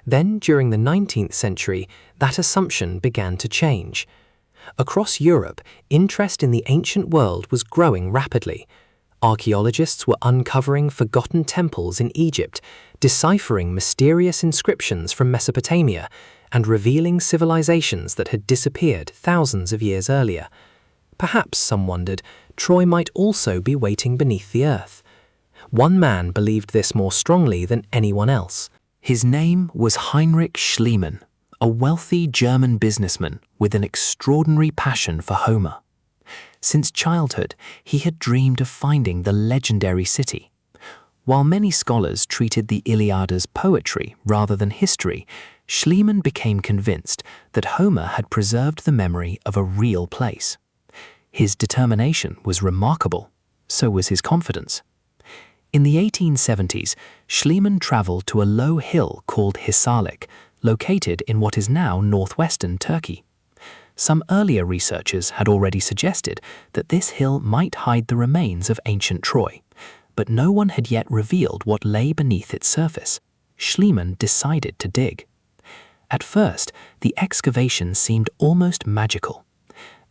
Then, during the 19th century, that assumption began to change. Across Europe, interest in the ancient world was growing rapidly. Archaeologists were uncovering forgotten temples in Egypt, deciphering mysterious inscriptions from Mesopotamia, and revealing civilizations that had disappeared thousands of years earlier. Perhaps, some wondered, Troy might also be waiting beneath the earth. One man believed this more strongly than anyone else. His name was Heinrich Schliemann, a wealthy German businessman with an extraordinary passion for Homer. Since childhood, he had dreamed of finding the legendary city. While many scholars treated the Iliad as poetry rather than history, Schliemann became convinced that Homer had preserved the memory of a real place. His determination was remarkable, so was his confidence. In the 1870s, Schliemann traveled to a low hill called Hisarlik, located in what is now northwestern Turkey. Some earlier researchers had already suggested that this hill might hide the remains of ancient Troy, but no one had yet revealed what lay beneath its surface. Schliemann decided to dig. At first, the excavation seemed almost magical.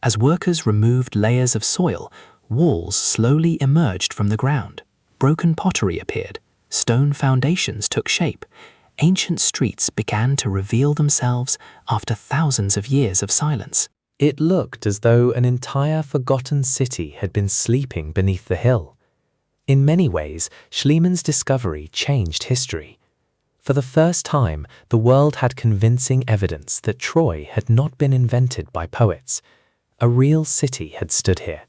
As workers removed layers of soil, walls slowly emerged from the ground. Broken pottery appeared, stone foundations took shape, ancient streets began to reveal themselves after thousands of years of silence. It looked as though an entire forgotten city had been sleeping beneath the hill. In many ways, Schliemann's discovery changed history. For the first time, the world had convincing evidence that Troy had not been invented by poets. A real city had stood here.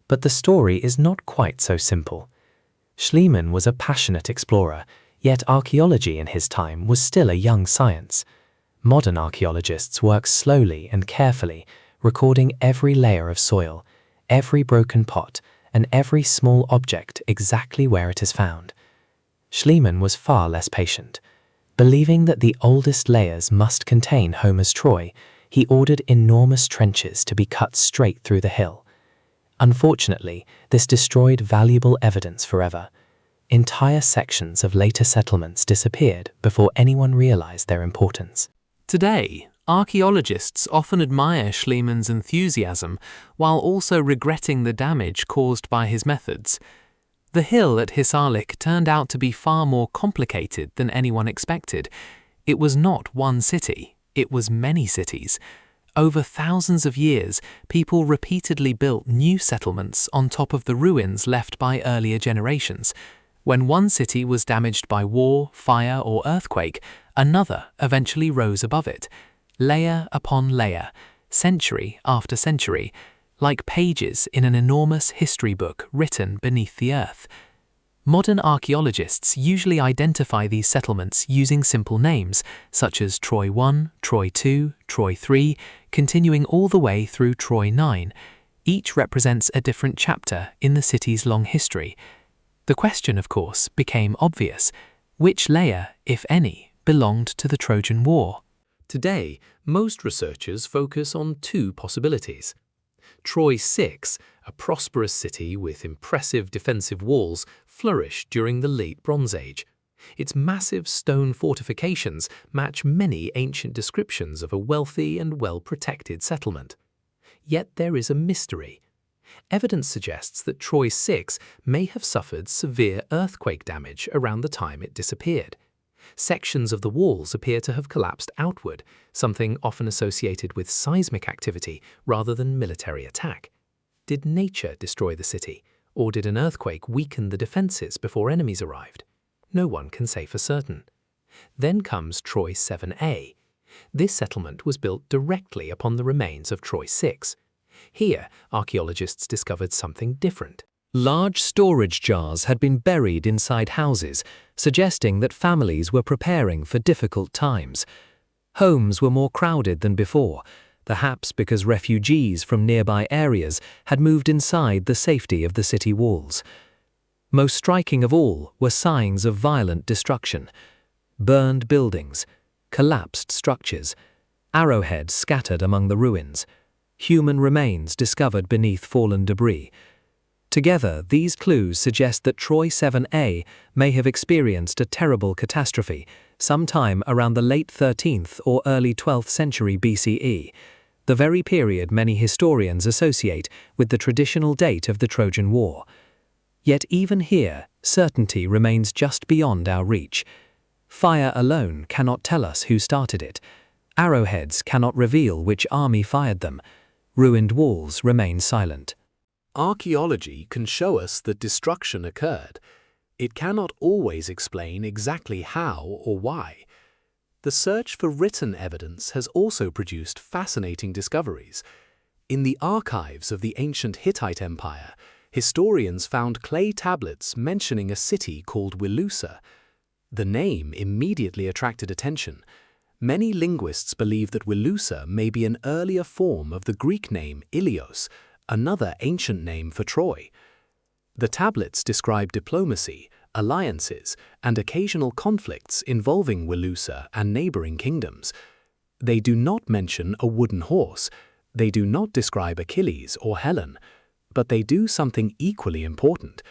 But the story is not quite so simple. Schliemann was a passionate explorer, yet archaeology in his time was still a young science. Modern archaeologists work slowly and carefully, recording every layer of soil, every broken pot, and every small object exactly where it is found. Schliemann was far less patient. Believing that the oldest layers must contain Homer's Troy, he ordered enormous trenches to be cut straight through the hill. Unfortunately, this destroyed valuable evidence forever. Entire sections of later settlements disappeared before anyone realized their importance. Today, archaeologists often admire Schliemann's enthusiasm while also regretting the damage caused by his methods. The hill at Hisarlik turned out to be far more complicated than anyone expected. It was not one city, it was many cities. Over thousands of years, people repeatedly built new settlements on top of the ruins left by earlier generations. When one city was damaged by war, fire, or earthquake, another eventually rose above it, layer upon layer, century after century, like pages in an enormous history book written beneath the earth. Modern archaeologists usually identify these settlements using simple names, such as Troy I, Troy II, Troy III, continuing all the way through Troy IX. Each represents a different chapter in the city's long history. The question, of course, became obvious. Which layer, if any, belonged to the Trojan War? Today, most researchers focus on two possibilities. Troy VI, a prosperous city with impressive defensive walls, flourished during the Late Bronze Age. Its massive stone fortifications match many ancient descriptions of a wealthy and well-protected settlement. Yet there is a mystery. Evidence suggests that Troy VI may have suffered severe earthquake damage around the time it disappeared. Sections of the walls appear to have collapsed outward, something often associated with seismic activity rather than military attack. Did nature destroy the city, or did an earthquake weaken the defenses before enemies arrived? No one can say for certain. Then comes Troy VIIa. This settlement was built directly upon the remains of Troy VI. Here, archaeologists discovered something different. Large storage jars had been buried inside houses, suggesting that families were preparing for difficult times. Homes were more crowded than before, perhaps because refugees from nearby areas had moved inside the safety of the city walls. Most striking of all were signs of violent destruction. Burned buildings, collapsed structures, arrowheads scattered among the ruins, human remains discovered beneath fallen debris. Together, these clues suggest that Troy VIIa may have experienced a terrible catastrophe sometime around the late 13th or early 12th century BCE, the very period many historians associate with the traditional date of the Trojan War. Yet even here, certainty remains just beyond our reach. Fire alone cannot tell us who started it. Arrowheads cannot reveal which army fired them. Ruined walls remain silent. Archaeology can show us that destruction occurred. It cannot always explain exactly how or why. The search for written evidence has also produced fascinating discoveries. In the archives of the ancient Hittite Empire, historians found clay tablets mentioning a city called Wilusa. The name immediately attracted attention. Many linguists believe that Wilusa may be an earlier form of the Greek name Ilios, another ancient name for Troy. The tablets describe diplomacy, alliances, and occasional conflicts involving Wilusa and neighboring kingdoms. They do not mention a wooden horse, they do not describe Achilles or Helen, but they do something equally important.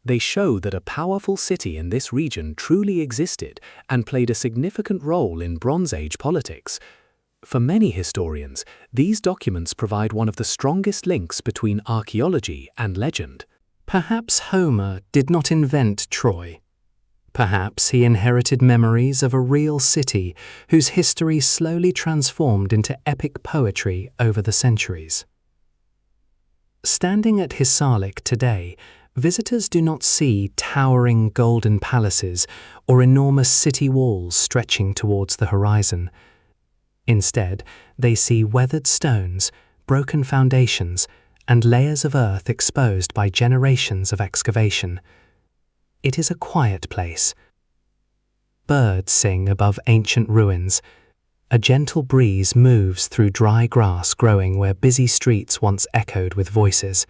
They show that a powerful city in this region truly existed and played a significant role in Bronze Age politics. For many historians, these documents provide one of the strongest links between archaeology and legend. Perhaps Homer did not invent Troy. Perhaps he inherited memories of a real city whose history slowly transformed into epic poetry over the centuries. Standing at Hisarlik today, visitors do not see towering golden palaces or enormous city walls stretching towards the horizon. Instead, they see weathered stones, broken foundations, and layers of earth exposed by generations of excavation. It is a quiet place. Birds sing above ancient ruins. A gentle breeze moves through dry grass growing where busy streets once echoed with voices.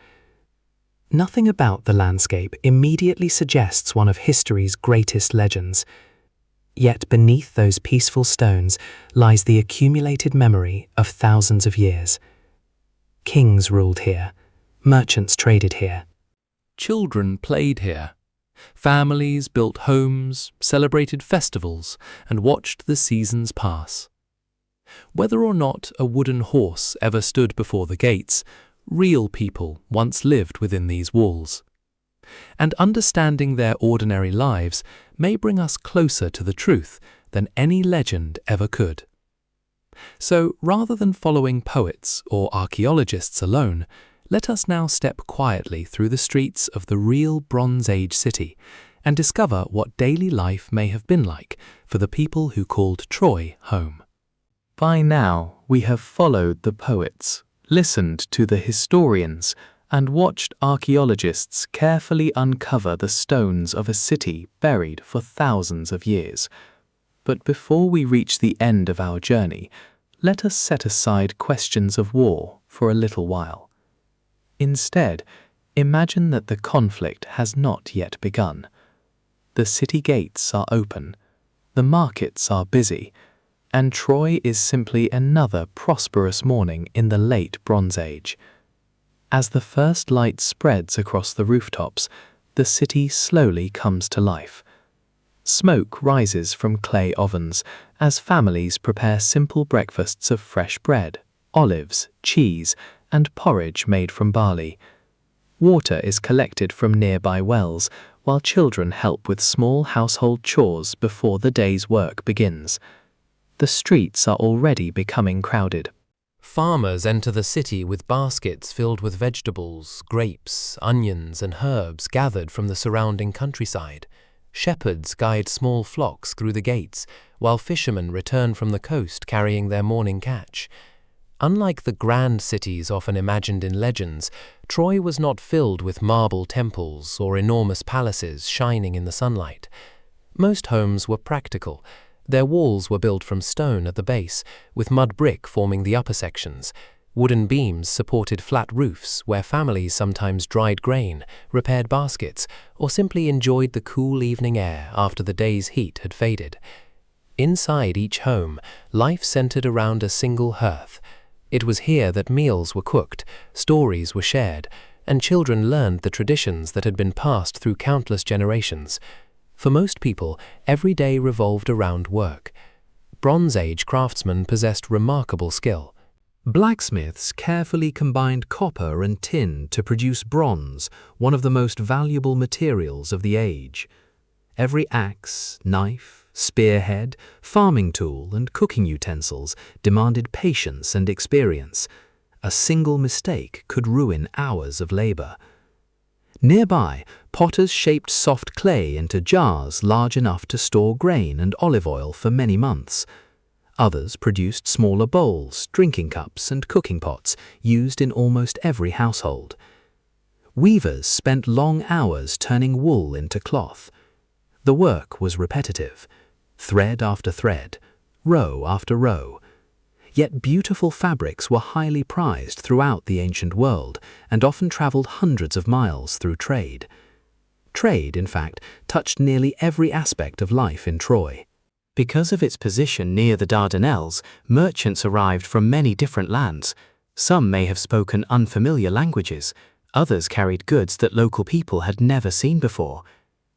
Nothing about the landscape immediately suggests one of history's greatest legends. Yet beneath those peaceful stones lies the accumulated memory of thousands of years. Kings ruled here, merchants traded here. Children played here. Families built homes, celebrated festivals, and watched the seasons pass. Whether or not a wooden horse ever stood before the gates, real people once lived within these walls. And understanding their ordinary lives may bring us closer to the truth than any legend ever could. So rather than following poets or archaeologists alone, let us now step quietly through the streets of the real Bronze Age city and discover what daily life may have been like for the people who called Troy home. By now, we have followed the poets, listened to the historians, and watched archaeologists carefully uncover the stones of a city buried for thousands of years. But before we reach the end of our journey, let us set aside questions of war for a little while. Instead, imagine that the conflict has not yet begun. The city gates are open, the markets are busy, and Troy is simply another prosperous morning in the late Bronze Age. As the first light spreads across the rooftops, the city slowly comes to life. Smoke rises from clay ovens as families prepare simple breakfasts of fresh bread, olives, cheese, and porridge made from barley. Water is collected from nearby wells, while children help with small household chores before the day's work begins. The streets are already becoming crowded. Farmers enter the city with baskets filled with vegetables, grapes, onions, and herbs gathered from the surrounding countryside. Shepherds guide small flocks through the gates, while fishermen return from the coast carrying their morning catch. Unlike the grand cities often imagined in legends, Troy was not filled with marble temples or enormous palaces shining in the sunlight. Most homes were practical. Their walls were built from stone at the base, with mud brick forming the upper sections. Wooden beams supported flat roofs where families sometimes dried grain, repaired baskets, or simply enjoyed the cool evening air after the day's heat had faded. Inside each home, life centered around a single hearth. It was here that meals were cooked, stories were shared, and children learned the traditions that had been passed through countless generations. For most people, every day revolved around work. Bronze Age craftsmen possessed remarkable skill. Blacksmiths carefully combined copper and tin to produce bronze, one of the most valuable materials of the age. Every axe, knife, spearhead, farming tool, and cooking utensils demanded patience and experience. A single mistake could ruin hours of labor. Nearby, potters shaped soft clay into jars large enough to store grain and olive oil for many months. Others produced smaller bowls, drinking cups, and cooking pots used in almost every household. Weavers spent long hours turning wool into cloth. The work was repetitive, thread after thread, row after row. Yet beautiful fabrics were highly prized throughout the ancient world and often traveled hundreds of miles through trade. Trade, in fact, touched nearly every aspect of life in Troy. Because of its position near the Dardanelles, merchants arrived from many different lands. Some may have spoken unfamiliar languages, others carried goods that local people had never seen before.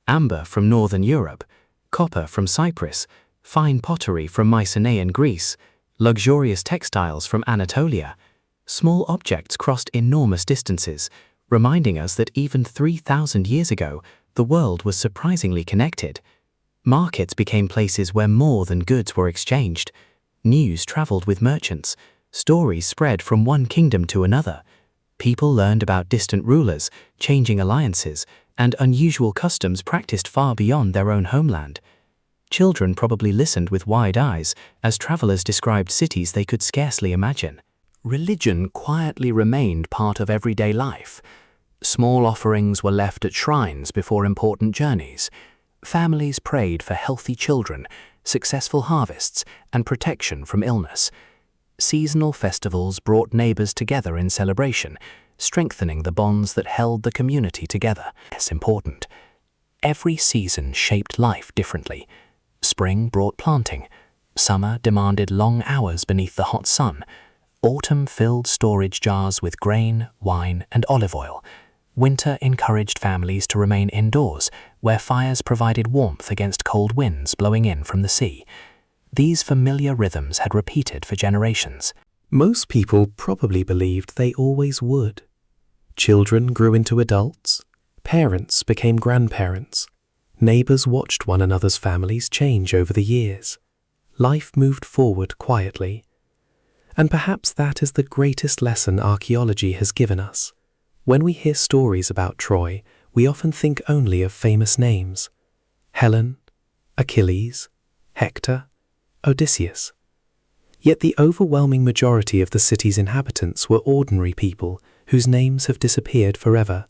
Amber from northern Europe, copper from Cyprus, fine pottery from Mycenaean Greece, luxurious textiles from Anatolia. Small objects crossed enormous distances, reminding us that even 3,000 years ago, the world was surprisingly connected. Markets became places where more than goods were exchanged. News traveled with merchants. Stories spread from one kingdom to another. People learned about distant rulers, changing alliances, and unusual customs practiced far beyond their own homeland. Children probably listened with wide eyes as travelers described cities they could scarcely imagine. Religion quietly remained part of everyday life. Small offerings were left at shrines before important journeys. Families prayed for healthy children, successful harvests, and protection from illness. Seasonal festivals brought neighbors together in celebration, strengthening the bonds that held the community together. It's important. Every season shaped life differently. Spring brought planting. Summer demanded long hours beneath the hot sun. Autumn filled storage jars with grain, wine, and olive oil. Winter encouraged families to remain indoors, where fires provided warmth against cold winds blowing in from the sea. These familiar rhythms had repeated for generations. Most people probably believed they always would. Children grew into adults. Parents became grandparents. Neighbors watched one another's families change over the years. Life moved forward quietly, And perhaps that is the greatest lesson archaeology has given us. When we hear stories about Troy, we often think only of famous names: Helen, Achilles, Hector, Odysseus. Yet the overwhelming majority of the city's inhabitants were ordinary people whose names have disappeared forever.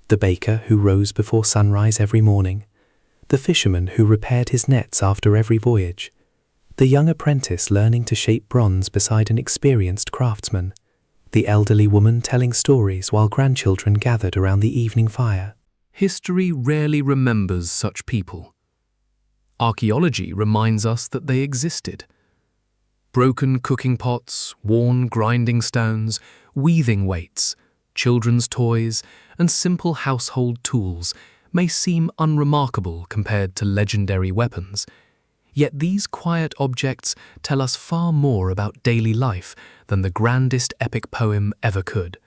The baker who rose before sunrise every morning, the fisherman who repaired his nets after every voyage, the young apprentice learning to shape bronze beside an experienced craftsman, the elderly woman telling stories while grandchildren gathered around the evening fire. History rarely remembers such people. Archaeology reminds us that they existed. Broken cooking pots, worn grinding stones, weaving weights, children's toys, and simple household tools may seem unremarkable compared to legendary weapons. Yet these quiet objects tell us far more about daily life than the grandest epic poem ever could.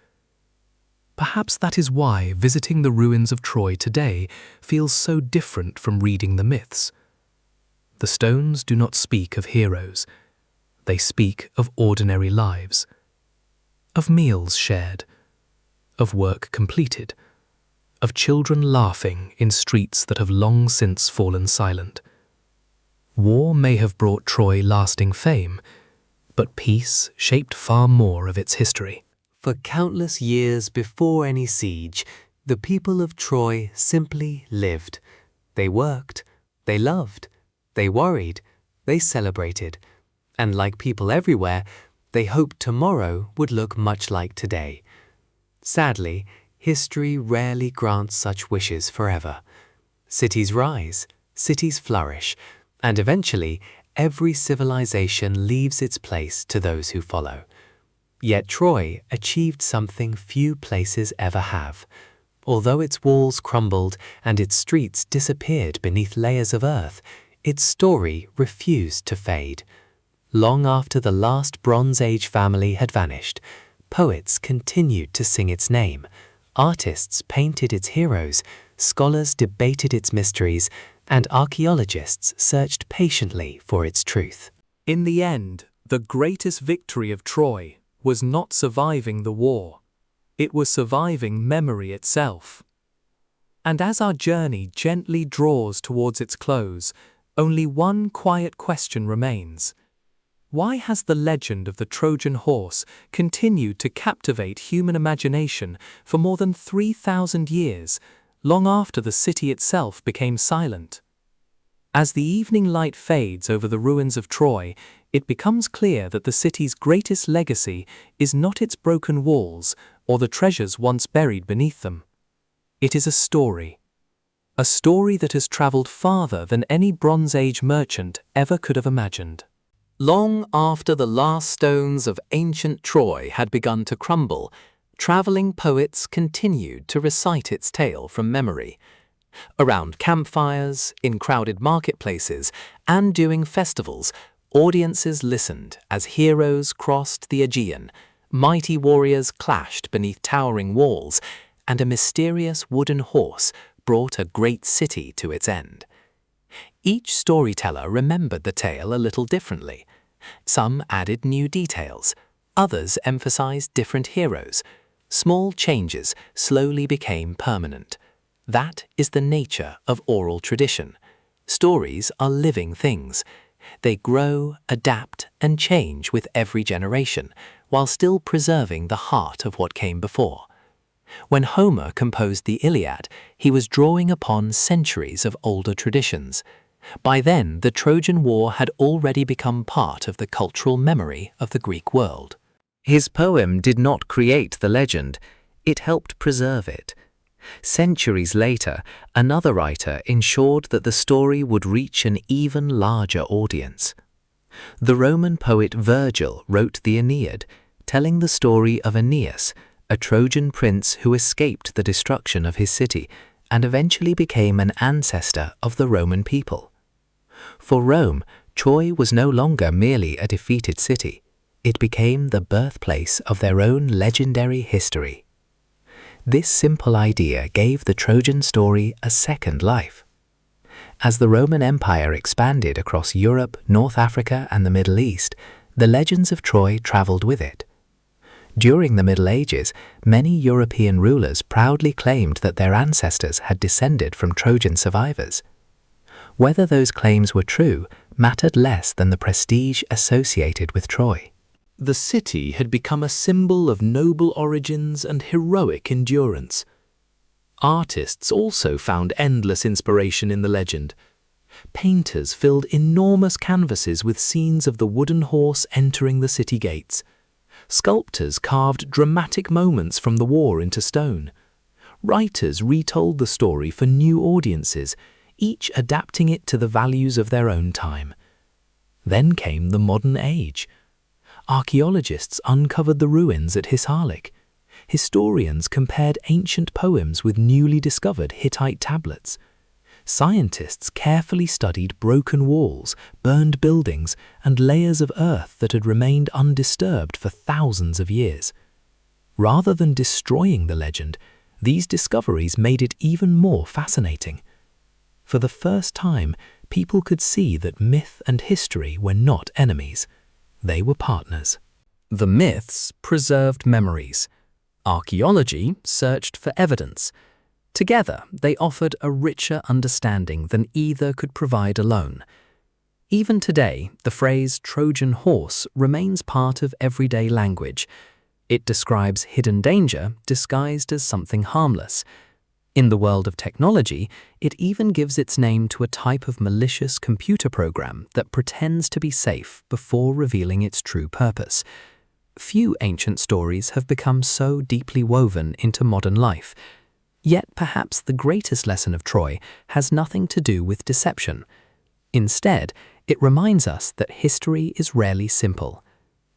Perhaps that is why visiting the ruins of Troy today feels so different from reading the myths. The stones do not speak of heroes. They speak of ordinary lives, of meals shared, of work completed, of children laughing in streets that have long since fallen silent. War may have brought Troy lasting fame, but peace shaped far more of its history. For countless years before any siege, the people of Troy simply lived. They worked, they loved, they worried, they celebrated, and like people everywhere, they hoped tomorrow would look much like today. Sadly, history rarely grants such wishes forever. Cities rise, cities flourish, and eventually every civilization leaves its place to those who follow. Yet Troy achieved something few places ever have. Although its walls crumbled and its streets disappeared beneath layers of earth, its story refused to fade. Long after the last Bronze Age family had vanished, poets continued to sing its name, artists painted its heroes, scholars debated its mysteries, and archaeologists searched patiently for its truth. In the end, the greatest victory of Troy was not surviving the war. It was surviving memory itself. And as our journey gently draws towards its close, only one quiet question remains. Why has the legend of the Trojan Horse continued to captivate human imagination for more than 3,000 years, long after the city itself became silent? As the evening light fades over the ruins of Troy, it becomes clear that the city's greatest legacy is not its broken walls or the treasures once buried beneath them. It is a story that has traveled farther than any Bronze Age merchant ever could have imagined. Long after the last stones of ancient Troy had begun to crumble, traveling poets continued to recite its tale from memory. Around campfires, in crowded marketplaces, and during festivals, audiences listened as heroes crossed the Aegean, mighty warriors clashed beneath towering walls, and a mysterious wooden horse brought a great city to its end. Each storyteller remembered the tale a little differently. Some added new details, others emphasized different heroes. Small changes slowly became permanent. That is the nature of oral tradition. Stories are living things. They grow, adapt, and change with every generation, while still preserving the heart of what came before. When Homer composed the Iliad, he was drawing upon centuries of older traditions. By then, the Trojan War had already become part of the cultural memory of the Greek world. His poem did not create the legend, it helped preserve it. Centuries later, another writer ensured that the story would reach an even larger audience. The Roman poet Virgil wrote the Aeneid, telling the story of Aeneas, a Trojan prince who escaped the destruction of his city and eventually became an ancestor of the Roman people. For Rome, Troy was no longer merely a defeated city. It became the birthplace of their own legendary history. This simple idea gave the Trojan story a second life. As the Roman Empire expanded across Europe, North Africa, and the Middle East, The legends of Troy traveled with it. During the Middle Ages, many European rulers proudly claimed that their ancestors had descended from Trojan survivors. Whether those claims were true mattered less than the prestige associated with Troy. The city had become a symbol of noble origins and heroic endurance. Artists also found endless inspiration in the legend. Painters filled enormous canvases with scenes of the wooden horse entering the city gates. Sculptors carved dramatic moments from the war into stone. Writers retold the story for new audiences, each adapting it to the values of their own time. Then came the modern age. Archaeologists uncovered the ruins at Hisarlik. Historians compared ancient poems with newly discovered Hittite tablets. Scientists carefully studied broken walls, burned buildings, and layers of earth that had remained undisturbed for thousands of years. Rather than destroying the legend, these discoveries made it even more fascinating. For the first time, people could see that myth and history were not enemies. They were partners. The myths preserved memories. Archaeology searched for evidence. Together, they offered a richer understanding than either could provide alone. Even today, the phrase Trojan horse remains part of everyday language. It describes hidden danger disguised as something harmless. In the world of technology, it even gives its name to a type of malicious computer program that pretends to be safe before revealing its true purpose. Few ancient stories have become so deeply woven into modern life. Yet perhaps the greatest lesson of Troy has nothing to do with deception. Instead, it reminds us that history is rarely simple.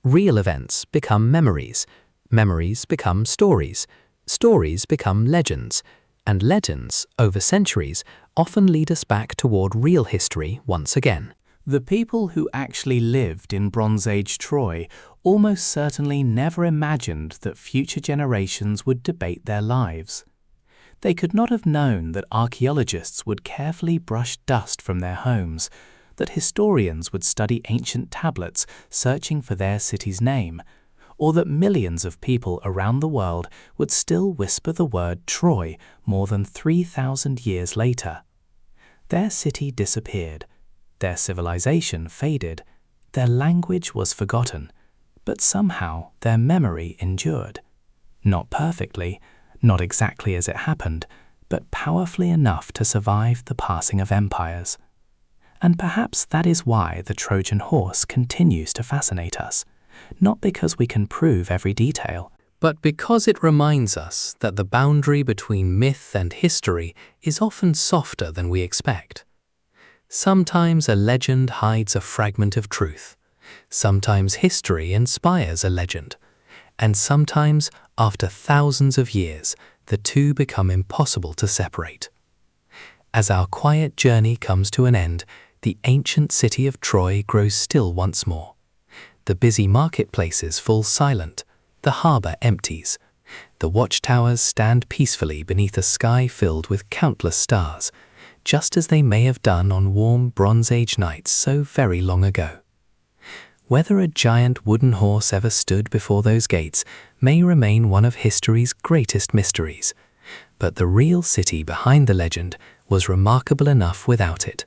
Real events become memories, memories become stories, stories become legends, and legends, over centuries, often lead us back toward real history once again. The people who actually lived in Bronze Age Troy almost certainly never imagined that future generations would debate their lives. They could not have known that archaeologists would carefully brush dust from their homes, that historians would study ancient tablets searching for their city's name, or that millions of people around the world would still whisper the word Troy more than 3,000 years later. Their city disappeared, their civilization faded, their language was forgotten, but somehow their memory endured. Not perfectly, not exactly as it happened, but powerfully enough to survive the passing of empires. And perhaps that is why the Trojan horse continues to fascinate us, not because we can prove every detail, but because it reminds us that the boundary between myth and history is often softer than we expect. Sometimes a legend hides a fragment of truth. Sometimes history inspires a legend. And sometimes, after thousands of years, the two become impossible to separate. As our quiet journey comes to an end, the ancient city of Troy grows still once more. The busy marketplaces fall silent, the harbour empties. The watchtowers stand peacefully beneath a sky filled with countless stars, just as they may have done on warm Bronze Age nights so very long ago. Whether a giant wooden horse ever stood before those gates may remain one of history's greatest mysteries, but the real city behind the legend was remarkable enough without it.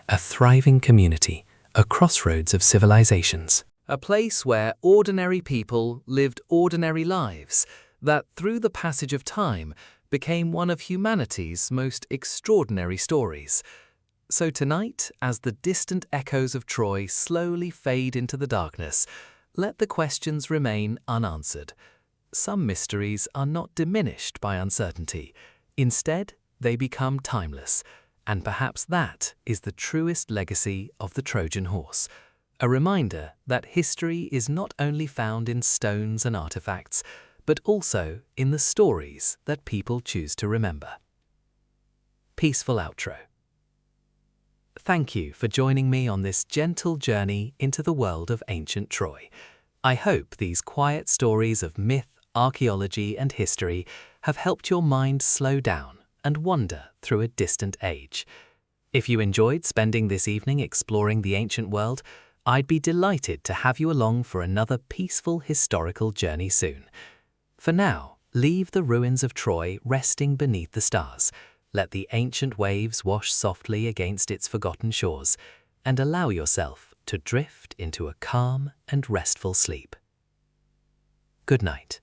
A thriving community, a crossroads of civilizations. A place where ordinary people lived ordinary lives that, through the passage of time, became one of humanity's most extraordinary stories. So tonight, as the distant echoes of Troy slowly fade into the darkness, let the questions remain unanswered. Some mysteries are not diminished by uncertainty. Instead, they become timeless. And perhaps that is the truest legacy of the Trojan horse. A reminder that history is not only found in stones and artifacts, but also in the stories that people choose to remember. Peaceful outro. Thank you for joining me on this gentle journey into the world of ancient Troy. I hope these quiet stories of myth, archaeology, and history have helped your mind slow down and wander through a distant age. If you enjoyed spending this evening exploring the ancient world, I'd be delighted to have you along for another peaceful historical journey soon. For now, leave the ruins of Troy resting beneath the stars. Let the ancient waves wash softly against its forgotten shores, and allow yourself to drift into a calm and restful sleep. Good night.